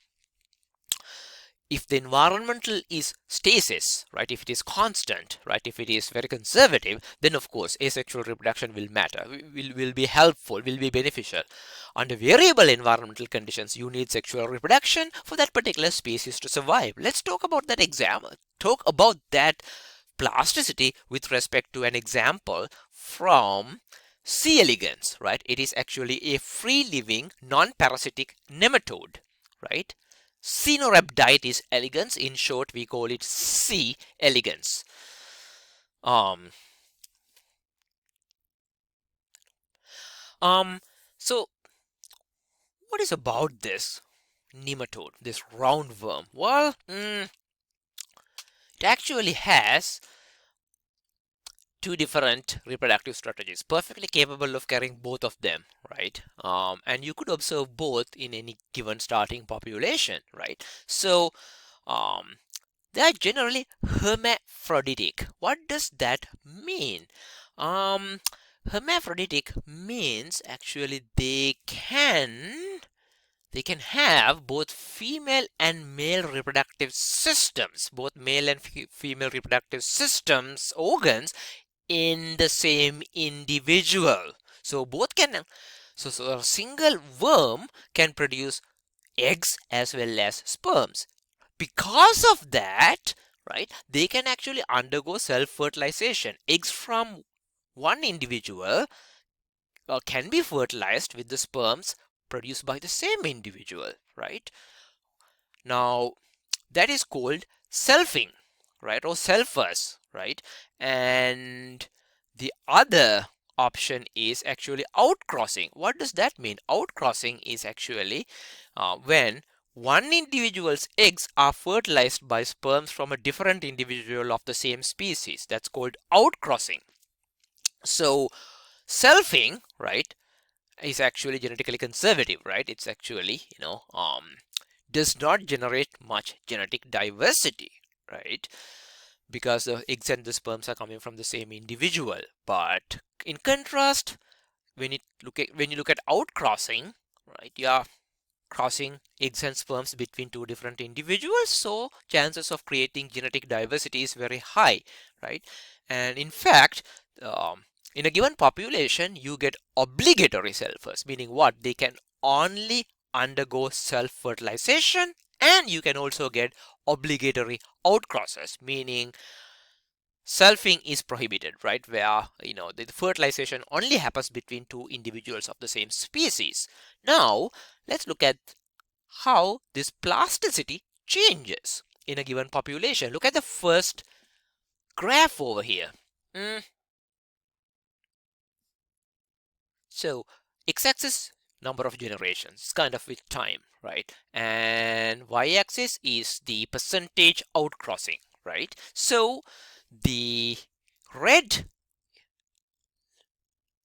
if the environmental is stasis, right, if it is constant, right, if it is very conservative, then of course asexual reproduction will matter, will be helpful, will be beneficial. Under variable environmental conditions, you need sexual reproduction for that particular species to survive. Let's talk about that example. Talk about that plasticity with respect to an example from C. elegans, right? It is actually a free-living, non-parasitic nematode, right? Caenorhabditis elegans, in short, we call it C. elegans. Um, so what is about this nematode, this roundworm? Well, it actually has two different reproductive strategies, perfectly capable of carrying both of them, right? And you could observe both in any given starting population, right? So they are generally hermaphroditic. What does that mean? Um, Hermaphroditic means actually they can have both female and male reproductive systems, both male and female reproductive systems, organs in the same individual. So both can, so a single worm can produce eggs as well as sperms. Because of that, right, they can actually undergo self-fertilization. Eggs from one individual can be fertilized with the sperms produced by the same individual, right? Now, that is called selfing, right, or selfers, right? And the other option is actually outcrossing. What does that mean? Outcrossing is actually when one individual's eggs are fertilized by sperms from a different individual of the same species. That's called outcrossing. So selfing, right, is actually genetically conservative, right? It's actually, does not generate much genetic diversity, right? Because the eggs and the sperms are coming from the same individual. But in contrast, when you look at outcrossing, right, you are crossing eggs and sperms between two different individuals, so chances of creating genetic diversity is very high, right? And in fact, um, in a given population, you get obligatory selfers, meaning what? They can only undergo self-fertilization, and you can also get obligatory outcrosses, meaning selfing is prohibited, right? Where the fertilization only happens between two individuals of the same species. Now let's look at how this plasticity changes in a given population. Look at the first graph over here. So x-axis number of generations, kind of with time, right? And y-axis is the percentage outcrossing, right? So the red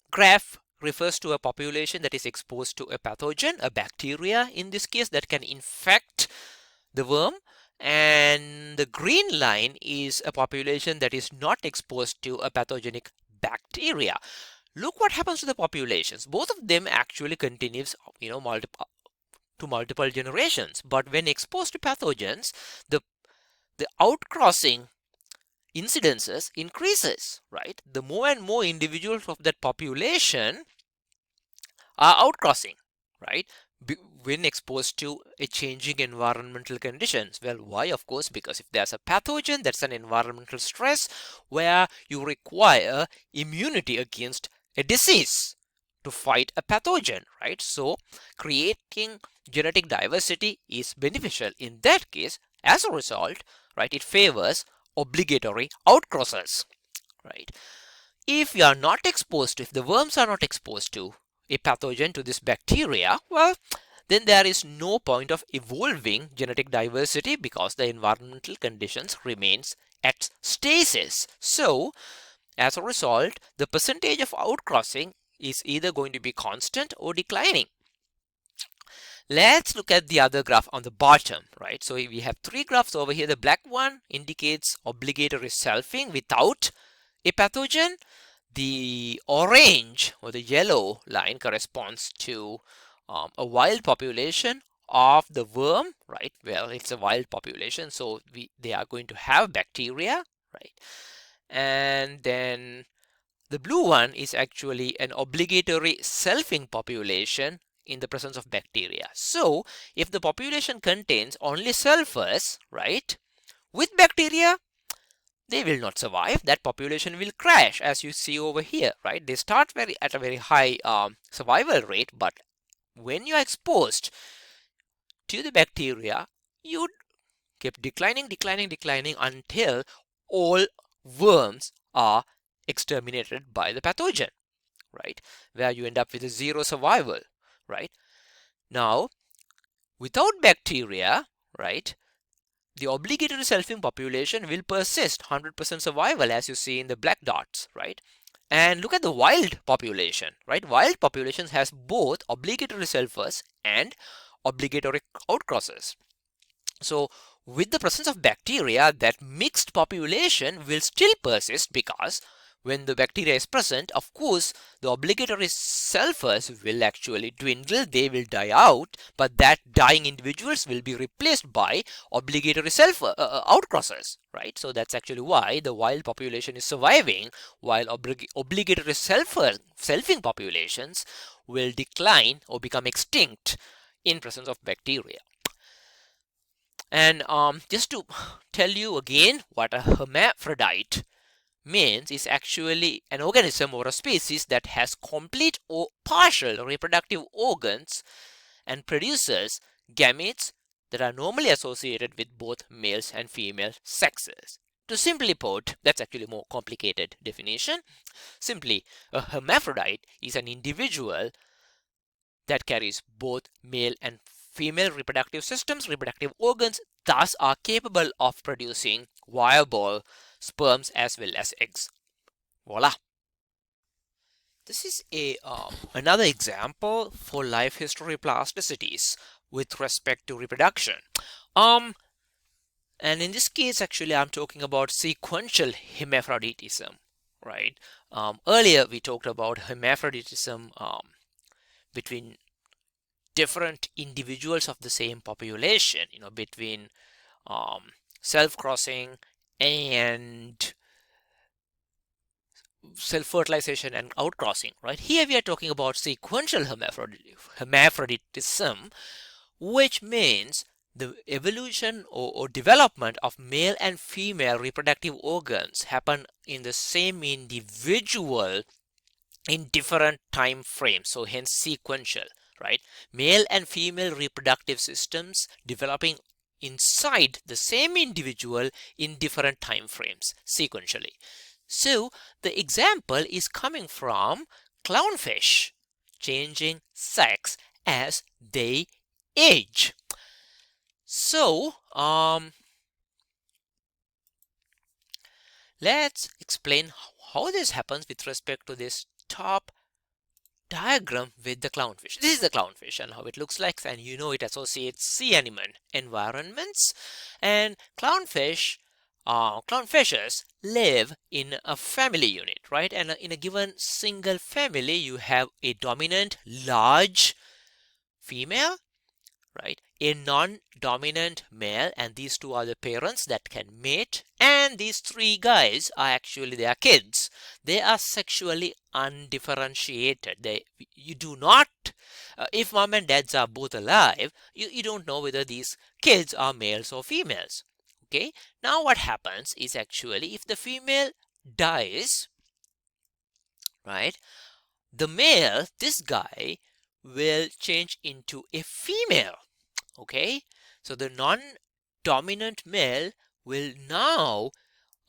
graph refers to a population that is exposed to a pathogen, a bacteria in this case, that can infect the worm, and the green line is a population that is not exposed to a pathogenic bacteria. Look what happens to the populations. Both of them actually continues, multiple generations. But when exposed to pathogens, the outcrossing incidences increases, right? The more and more individuals of that population are outcrossing, right? When exposed to a changing environmental conditions. Well, why? Of course, because if there's a pathogen, that's an environmental stress where you require immunity against a disease to fight a pathogen, right? So creating genetic diversity is beneficial in that case. As a result, right, it favors obligatory outcrosses, right? If you are not exposed to, if the worms are not exposed to a pathogen, to this bacteria, well, then there is no point of evolving genetic diversity because the environmental conditions remains at stasis. So as a result, the percentage of outcrossing is either going to be constant or declining. Let's look at the other graph on the bottom, right? So we have three graphs over here. The black one indicates obligatory selfing without a pathogen. The orange or the yellow line corresponds to a wild population of the worm, right? Well, it's a wild population, so they are going to have bacteria, right? And then the blue one is actually an obligatory selfing population in the presence of bacteria. So if the population contains only selfers, right, with bacteria, they will not survive. That population will crash, as you see over here, right? They start at a very high survival rate, but when you are exposed to the bacteria, you keep declining until all worms are exterminated by the pathogen, right? Where you end up with a zero survival, right? Now, without bacteria, right, the obligatory selfing population will persist 100% survival, as you see in the black dots, right? And look at the wild population, right? Wild populations has both obligatory selfers and obligatory outcrosses. So with the presence of bacteria, that mixed population will still persist, because when the bacteria is present, of course, the obligatory selfers will actually dwindle, they will die out, but that dying individuals will be replaced by obligatory outcrosses, right? So that's actually why the wild population is surviving, while obligatory selfing populations will decline or become extinct in presence of bacteria. And just to tell you again what a hermaphrodite means, is actually an organism or a species that has complete or partial reproductive organs and produces gametes that are normally associated with both males and female sexes. To simply put, that's actually a more complicated definition. Simply, a hermaphrodite is an individual that carries both male and female reproductive systems, reproductive organs, thus are capable of producing viable sperms as well as eggs. Voila. This is another example for life history plasticities with respect to reproduction. And in this case, actually, I'm talking about sequential hermaphroditism, right? Earlier, we talked about hermaphroditism between different individuals of the same population, between self-crossing and self-fertilization and outcrossing, right? Here we are talking about sequential hermaphroditism, which means the evolution or development of male and female reproductive organs happen in the same individual in different time frames, so hence sequential, right? Male and female reproductive systems developing inside the same individual in different time frames sequentially. So the example is coming from clownfish changing sex as they age. So let's explain how this happens with respect to this top diagram with the clownfish. This is the clownfish and how it looks like, and you know it associates sea anemone environments. And clownfishes live in a family unit, right? And in a given single family, you have a dominant large female, right? A non-dominant male, and these two are the parents that can mate, and these three guys are actually their kids. They are sexually undifferentiated. You do not, if mom and dads are both alive, you don't know whether these kids are males or females. Okay, now what happens is actually if the female dies, right, the male, this guy, will change into a female. Okay, so the non-dominant male will now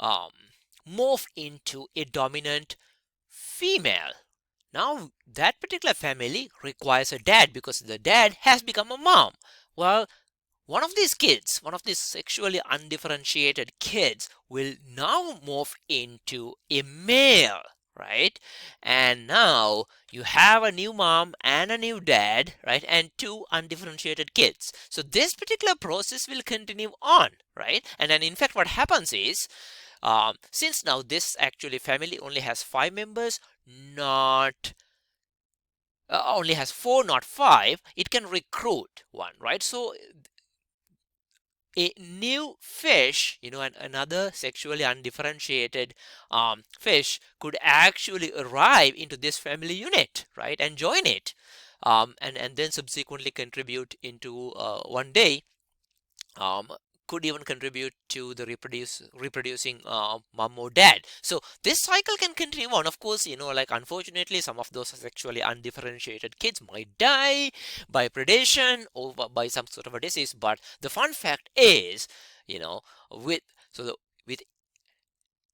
morph into a dominant female. Now that particular family requires a dad because the dad has become a mom. Well, one of these kids, one of these sexually undifferentiated kids, will now morph into a male, right? And now you have a new mom and a new dad, right? And two undifferentiated kids. So this particular process will continue on, right? And then in fact what happens is, since now this actually family only has 5 members, not only has 4, not 5, it can recruit one, right? So a new fish, another sexually undifferentiated fish could actually arrive into this family unit, right, and join it, and then subsequently contribute into one day, could even contribute to the reproducing mom or dad. So this cycle can continue on. Of course, like unfortunately, some of those sexually undifferentiated kids might die by predation or by some sort of a disease. But the fun fact is, with so the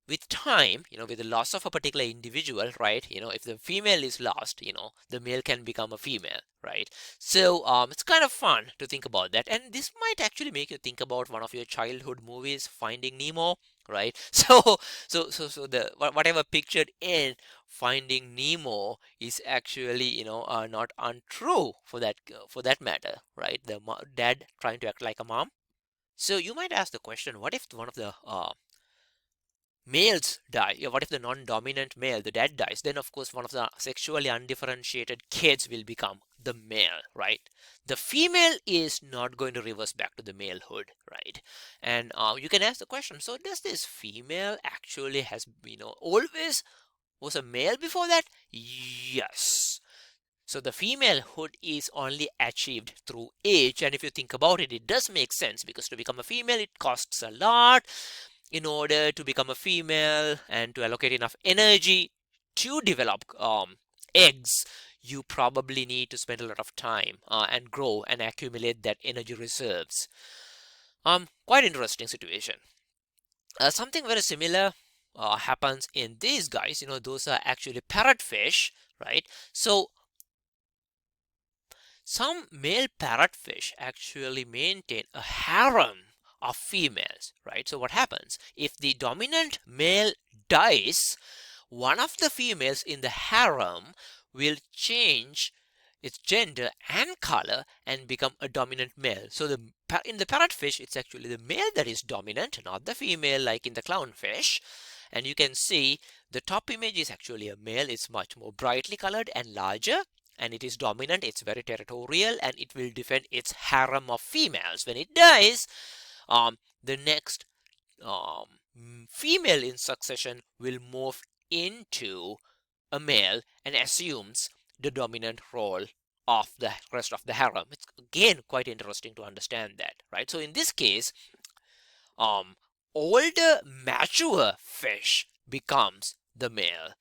with time, with the loss of a particular individual, right, if the female is lost, the male can become a female, right? So it's kind of fun to think about that, and this might actually make you think about one of your childhood movies, Finding Nemo, right? So the whatever pictured in Finding Nemo is actually, not untrue for that matter, right? The dad trying to act like a mom. So you might ask the question, what if one of the males die? What if the non-dominant male, the dad, dies? Then of course one of the sexually undifferentiated kids will become the male, right? The female is not going to reverse back to the malehood, right? And you can ask the question, so does this female actually has, always was a male before that? Yes. So the femalehood is only achieved through age, and if you think about it, it does make sense, because to become a female it costs a lot. In order to become a female and to allocate enough energy to develop eggs, you probably need to spend a lot of time and grow and accumulate that energy reserves. Quite interesting situation. Something very similar happens in these guys. Those are actually parrotfish, right? So some male parrotfish actually maintain a harem of females, right? So what happens if the dominant male dies? One of the females in the harem will change its gender and color and become a dominant male. So in the parrotfish, it's actually the male that is dominant, not the female like in the clownfish. And you can see the top image is actually a male. It's much more brightly colored and larger, and it is dominant. It's very territorial, and it will defend its harem of females. When it dies, the next female in succession will morph into a male and assumes the dominant role of the rest of the harem. It's again quite interesting to understand that, right? So in this case, um, older, mature fish becomes the male.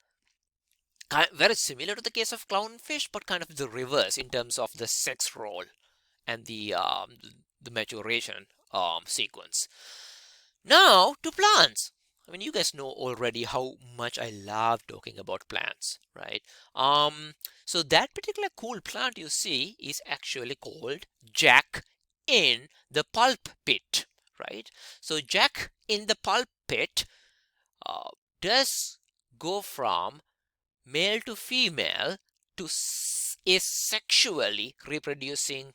Very similar to the case of clownfish, but kind of the reverse in terms of the sex role and the maturation sequence. Now to plants. I mean, you guys know already how much I love talking about plants, right? So that particular cool plant you see is actually called Jack in the pulp pit, right? So Jack in the pulp pit uh, does go from male to female to asexually reproducing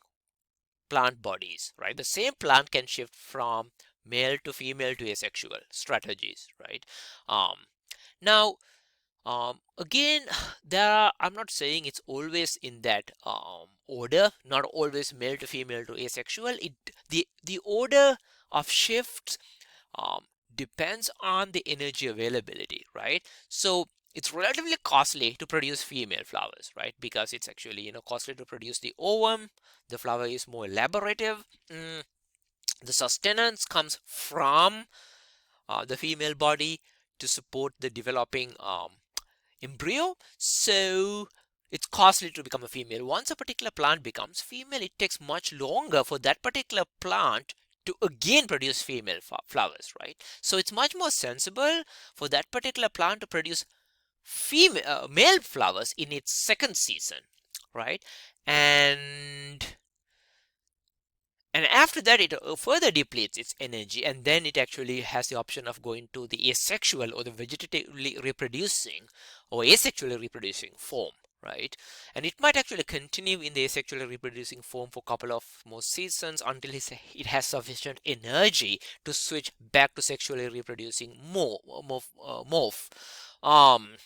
plant bodies, right? The same plant can shift from male to female to asexual strategies, right? Um, now, again, I'm not saying it's always in that order, not always male to female to asexual. The order of shifts um, depends on the energy availability, right? So it's relatively costly to produce female flowers, right? Because it's actually, costly to produce the ovum. The flower is more elaborative. The sustenance comes from the female body to support the developing embryo. So it's costly to become a female. Once a particular plant becomes female, it takes much longer for that particular plant to again produce female flowers, right? So it's much more sensible for that particular plant to produce male flowers in its second season, right? And after that, it further depletes its energy, and then it actually has the option of going to the asexual or the vegetatively reproducing or asexually reproducing form, right? And it might actually continue in the asexually reproducing form for a couple of more seasons until it has sufficient energy to switch back to sexually reproducing morph. Um,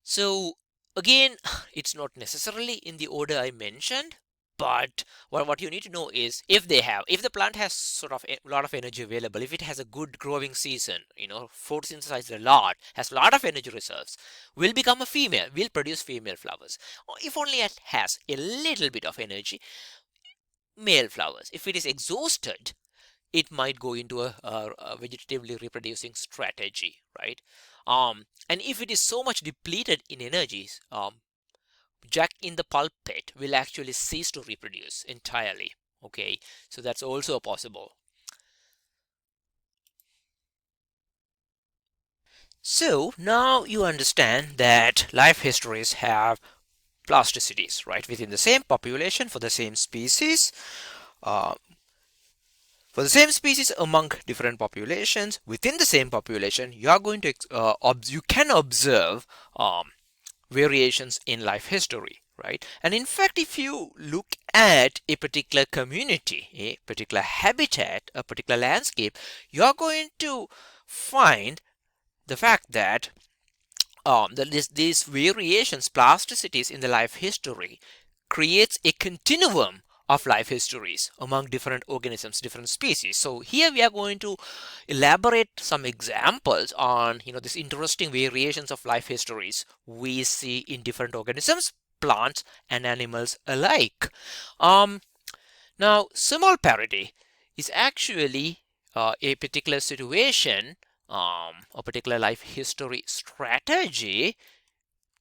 so again, it's not necessarily in the order I mentioned, but what you need to know is if the plant has sort of a lot of energy available, if it has a good growing season, photosynthesizes a lot, has a lot of energy reserves, will become a female, will produce female flowers. Or if only it has a little bit of energy, male flowers. If it is exhausted, it might go into a vegetatively reproducing strategy, right? And if it is so much depleted in energies, Jack in the pulpit will actually cease to reproduce entirely. Okay, so that's also possible. So now you understand that life histories have plasticities, right? Within the same population for the same species, uh, among different populations, within the same population, you are going to you can observe variations in life history, right? And in fact, if you look at a particular community, a particular habitat, a particular landscape, you're going to find the fact that these variations, plasticities in the life history creates a continuum of life histories among different organisms, different species. So here we are going to elaborate some examples on this interesting variations of life histories we see in different organisms, plants and animals alike. Now simulparity is actually a particular situation, a particular life history strategy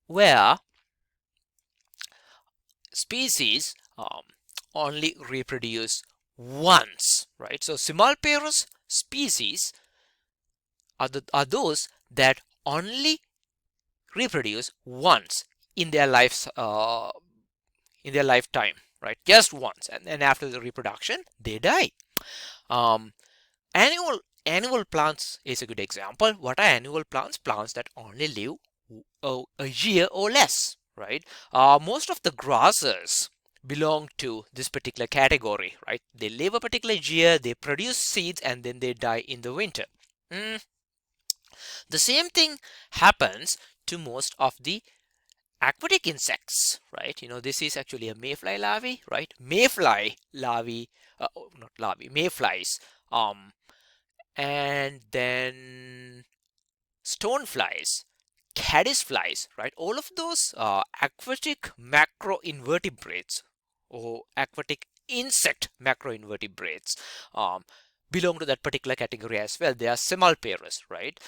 where species only reproduce once, right? So simulparous species are those that only reproduce once in their lives, in their lifetime, right? Just once, and then after the reproduction, they die. Um, annual plants is a good example. What are annual plants? Plants that only live a year or less, right? Most of the grasses belong to this particular category, right? They live a particular year, they produce seeds, and then they die in the winter. The same thing happens to most of the aquatic insects, right? This is actually a mayfly larvae, right? Mayfly larvae, not larvae, mayflies, and then stoneflies, caddisflies, right? All of those aquatic macroinvertebrates or aquatic insect macroinvertebrates um, belong to that particular category as well. They are semilparous, right?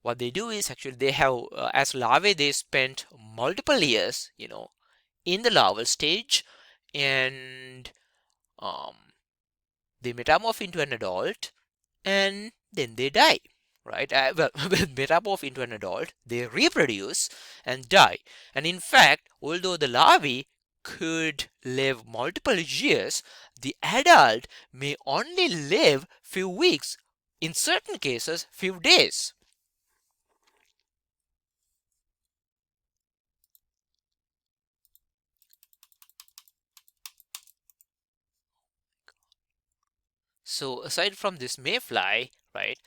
What they do is actually they have, as larvae, they spend multiple years, in the larval stage, and um, they metamorph into an adult, and then they die, right? Well, metamorph into an adult, they reproduce and die. And in fact, although the larvae could live multiple years, the adult may only live few weeks, in certain cases few days. So aside from this mayfly, right,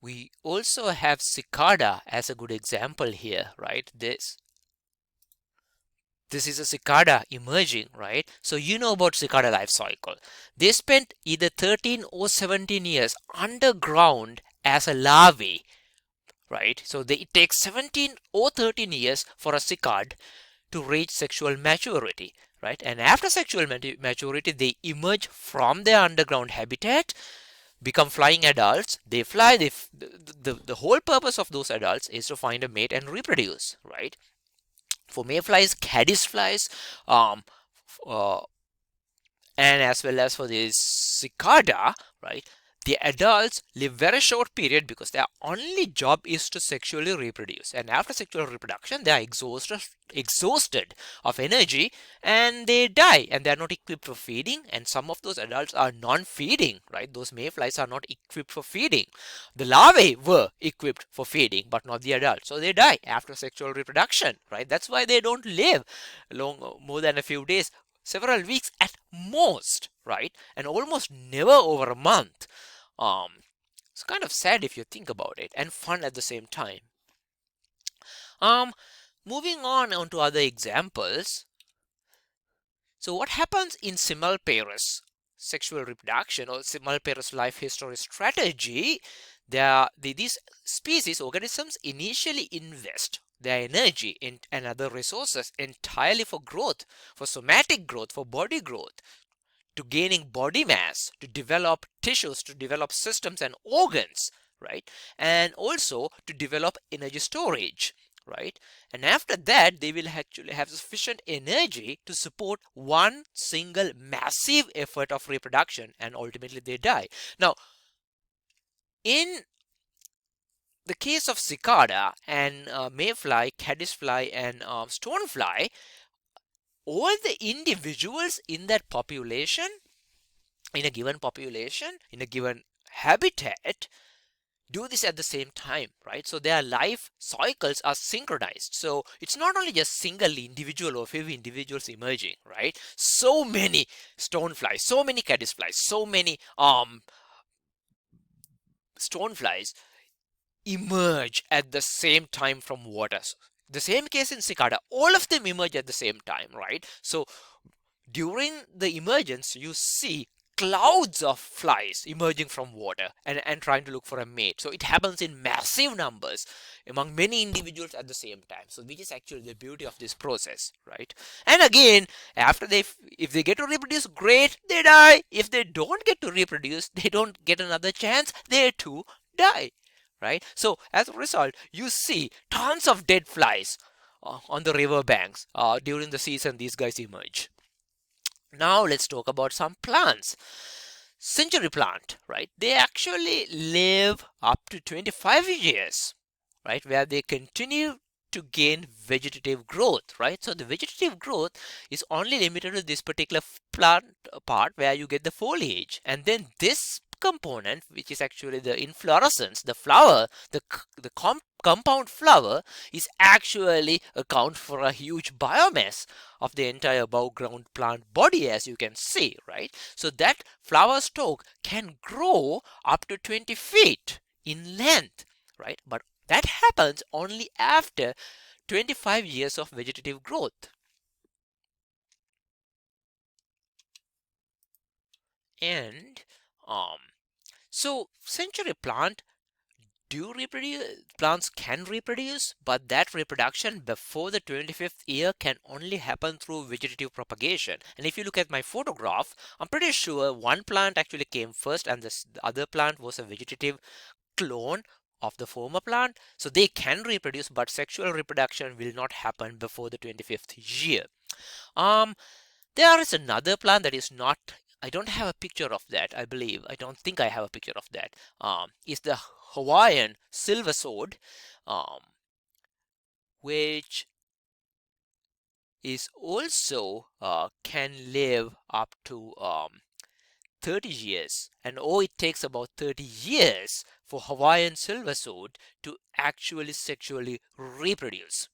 we also have cicada as a good example here, right? This is a cicada emerging, right? So you know about cicada life cycle. They spent either 13 or 17 years underground as a larvae, right? So it takes 17 or 13 years for a cicad to reach sexual maturity, right? And after sexual maturity, they emerge from their underground habitat, become flying adults. They fly. The whole purpose of those adults is to find a mate and reproduce, right? For mayflies, caddisflies, um, uh, and as well as for the cicada, right? The adults live very short period because their only job is to sexually reproduce. And after sexual reproduction, they are exhausted of energy, and they die, and they are not equipped for feeding. And some of those adults are non-feeding, right? Those mayflies are not equipped for feeding. The larvae were equipped for feeding, but not the adults. So they die after sexual reproduction, right? That's why they don't live long, more than a few days, several weeks at most, right? And almost never over a month. It's kind of sad if you think about it, and fun at the same time. Um, Moving on to other examples. So what happens in simulparous sexual reproduction or simulparous life history strategy? These species, organisms, initially invest their energy and other resources entirely for growth, for somatic growth, for body growth, to gaining body mass, to develop tissues, to develop systems and organs, right? And also to develop energy storage, right? And after that, they will actually have sufficient energy to support one single massive effort of reproduction, and ultimately they die. Now, in the case of cicada and mayfly, caddisfly, and stonefly, all the individuals in that population, in a given population, in a given habitat, do this at the same time, right? So their life cycles are synchronized. So it's not only just single individual or few individuals emerging, right? So many stoneflies, so many caddisflies, so many stoneflies emerge at the same time from water. The same case in cicada, all of them emerge at the same time, right? So during the emergence, you see clouds of flies emerging from water and trying to look for a mate. So it happens in massive numbers among many individuals at the same time. So which is actually the beauty of this process, right? And again, if they get to reproduce, great, they die. If they don't get to reproduce, they don't get another chance, they too die, right? So as a result, you see tons of dead flies on the river banks during the season these guys emerge. Now let's talk about some plants. Century plant, right? They actually live up to 25 years, right? Where they continue to gain vegetative growth, right? So the vegetative growth is only limited to this particular plant part where you get the foliage, and then this component, which is actually the inflorescence, the flower, the compound flower, is actually account for a huge biomass of the entire above ground plant body, as you can see, right? So that flower stalk can grow up to 20 feet in length, right? But that happens only after 25 years of vegetative growth. And um, so century plant do reproduce, plants can reproduce, but that reproduction before the 25th year can only happen through vegetative propagation. And if you look at my photograph, I'm pretty sure one plant actually came first and the other plant was a vegetative clone of the former plant. So they can reproduce, but sexual reproduction will not happen before the 25th year. Um, there is another plant that is not, I don't have a picture of that, I believe. I don't think I have a picture of that. Is the Hawaiian silver sword, um, which is also can live up to 30 years. And it takes about 30 years for Hawaiian silver sword to actually sexually reproduce.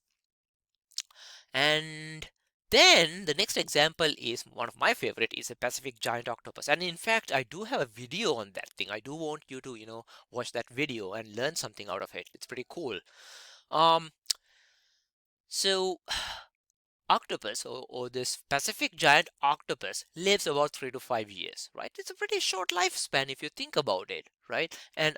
And then the next example is one of my favorite, is a Pacific giant octopus. And in fact, I do have a video on that thing. I do want you to, watch that video and learn something out of it. It's pretty cool. Um, so octopus or this Pacific giant octopus lives about 3 to 5 years, right? It's a pretty short lifespan if you think about it, right? And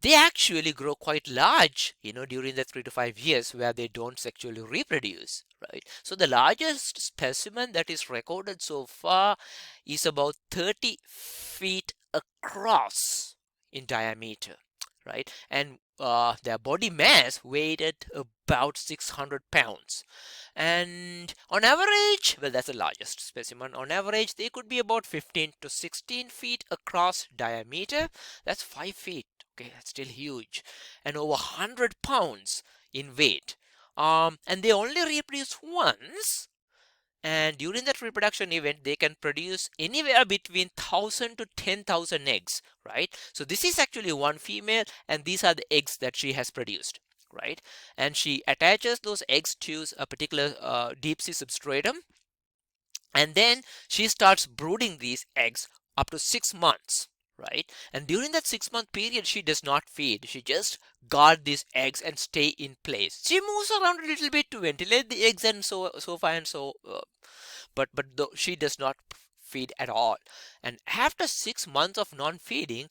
they actually grow quite large, during the 3 to 5 years where they don't sexually reproduce, right? So the largest specimen that is recorded so far is about 30 feet across in diameter, right? And their body mass weighed at about 600 pounds. And on average, well, that's the largest specimen. On average, they could be about 15 to 16 feet across diameter. That's 5 feet. Okay, that's still huge. And over 100 pounds in weight. And they only reproduce once. And during that reproduction event, they can produce anywhere between 1,000 to 10,000 eggs, right? So this is actually one female, and these are the eggs that she has produced, right? And she attaches those eggs to a particular deep sea substratum, and then she starts brooding these eggs up to 6 months, right? And during that 6 month period, she does not feed. She just guard these eggs and stay in place. She moves around a little bit to ventilate the eggs and so far and so, but she does not feed at all. And after 6 months of non-feeding,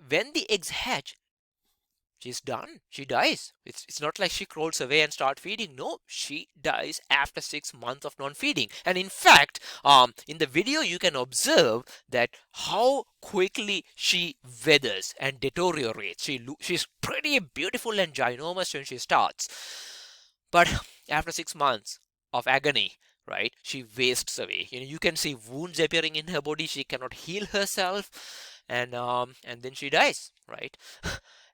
when the eggs hatch, she's done. She dies. It's not like she crawls away and start feeding. No, she dies after 6 months of non-feeding. And in fact, in the video you can observe that how quickly she withers and deteriorates. She's pretty beautiful and ginormous when she starts, but after 6 months of agony, right, she wastes away. You can see wounds appearing in her body. She cannot heal herself, and then she dies, right?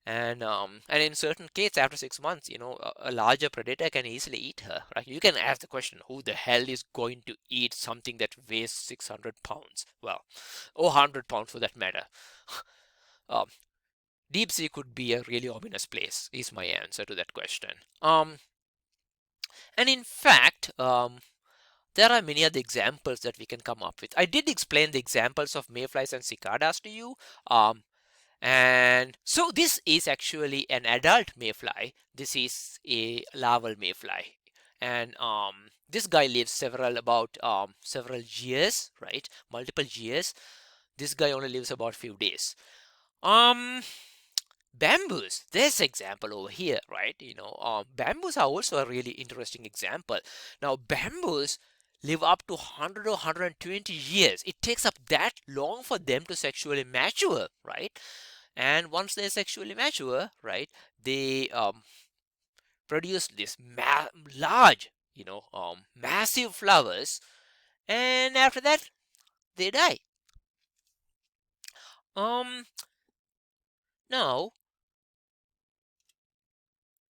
And in certain cases, after 6 months, a larger predator can easily eat her, right? You can ask the question, who the hell is going to eat something that weighs 600 pounds? Well, or 100 pounds for that matter. um, Deep sea could be a really ominous place, is my answer to that question. And in fact, there are many other examples that we can come up with. I did explain the examples of mayflies and cicadas to you. And so this is actually an adult mayfly. This is a larval mayfly. And this guy lives several years, right? Multiple years. This guy only lives about few days. Bamboos, this example over here, right? Bamboos are also a really interesting example. Now, bamboos live up to 100 or 120 years. It takes up that long for them to sexually mature, right? And once they're sexually mature, right, they produce this large, massive flowers, and after that, they die. Um, Now,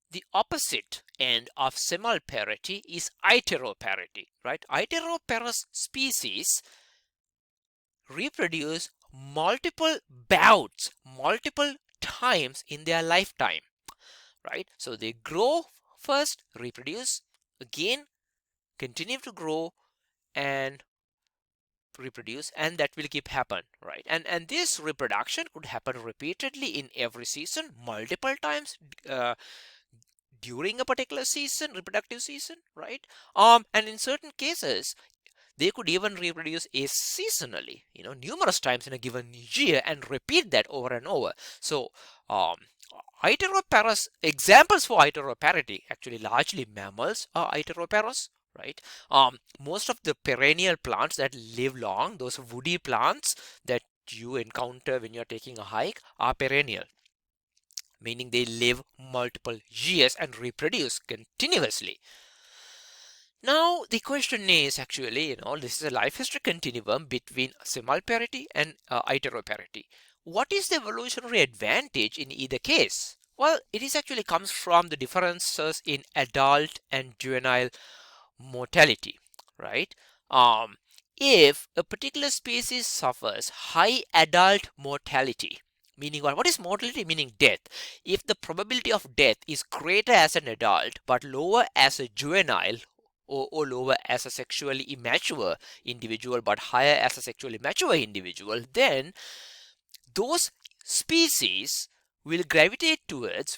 the opposite end of simulparity is iteroparity, right? Iteroparous species reproduce multiple bouts, multiple times in their lifetime, right? So they grow first, reproduce, again, continue to grow and reproduce, and that will keep happen, right? And this reproduction could happen repeatedly in every season, multiple times, during a particular season, reproductive season, right? And in certain cases, They could even reproduce seasonally, numerous times in a given year and repeat that over and over. So, um, iteroparous examples for iteroparity, actually largely mammals are iteroparous, right? Most of the perennial plants that live long, those woody plants that you encounter when you're taking a hike, are perennial, meaning they live multiple years and reproduce continuously. Now, the question is actually, this is a life history continuum between simulparity and iteroparity. What is the evolutionary advantage in either case? Well, it is actually comes from the differences in adult and juvenile mortality, right? Um, if a particular species suffers high adult mortality, meaning what? What is mortality? Meaning death. If the probability of death is greater as an adult but lower as a juvenile, or lower as a sexually immature individual but higher as a sexually mature individual, then those species will gravitate towards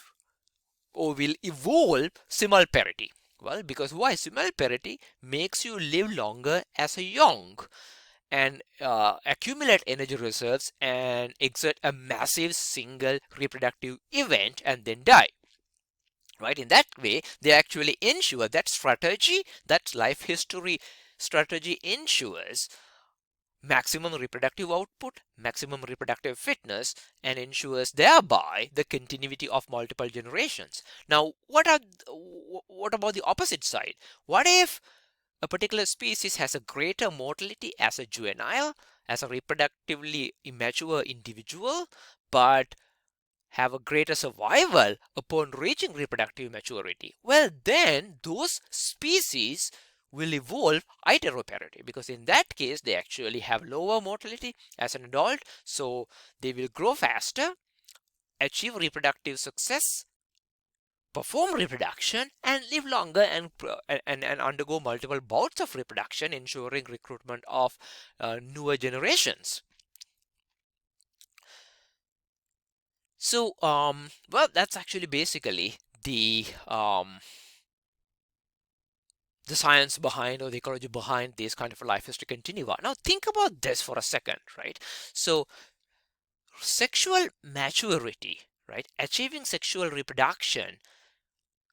or will evolve simulparity. Well, because why? Simulparity makes you live longer as a young and accumulate energy reserves and exert a massive single reproductive event and then die. Right? In that way, they actually ensure that strategy, that life history strategy ensures maximum reproductive output, maximum reproductive fitness, and ensures thereby the continuity of multiple generations. Now, what about the opposite side? What if a particular species has a greater mortality as a juvenile, as a reproductively immature individual, but have a greater survival upon reaching reproductive maturity? Well, then those species will evolve iteroparity, because in that case they actually have lower mortality as an adult, so they will grow faster, achieve reproductive success, perform reproduction, and live longer and undergo multiple bouts of reproduction, ensuring recruitment of newer generations. So, well, that's actually basically the science behind, or the ecology behind, this kind of life history continua. Now, think about this for a second, right? So, sexual maturity, right? Achieving sexual reproduction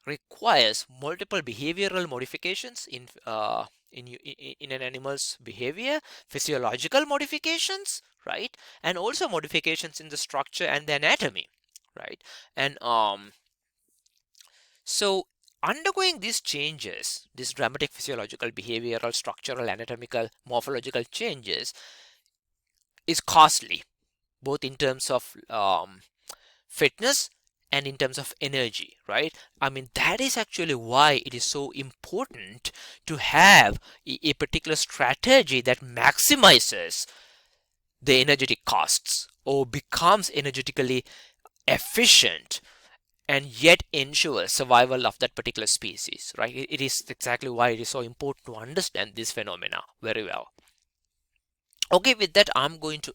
requires multiple behavioral modifications in an animal's behavior, physiological modifications, right, and also modifications in the structure and the anatomy, right, and so undergoing these changes, these dramatic physiological, behavioral, structural, anatomical, morphological changes is costly, both in terms of fitness and in terms of energy, right? I mean, that is actually why it is so important to have a particular strategy that maximizes the energetic costs or becomes energetically efficient and yet ensures survival of that particular species, right? It is exactly why it is so important to understand this phenomena very well. Okay, with that, I'm going to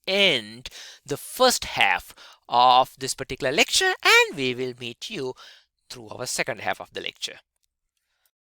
end the first half of this particular lecture, and we will meet you through our second half of the lecture.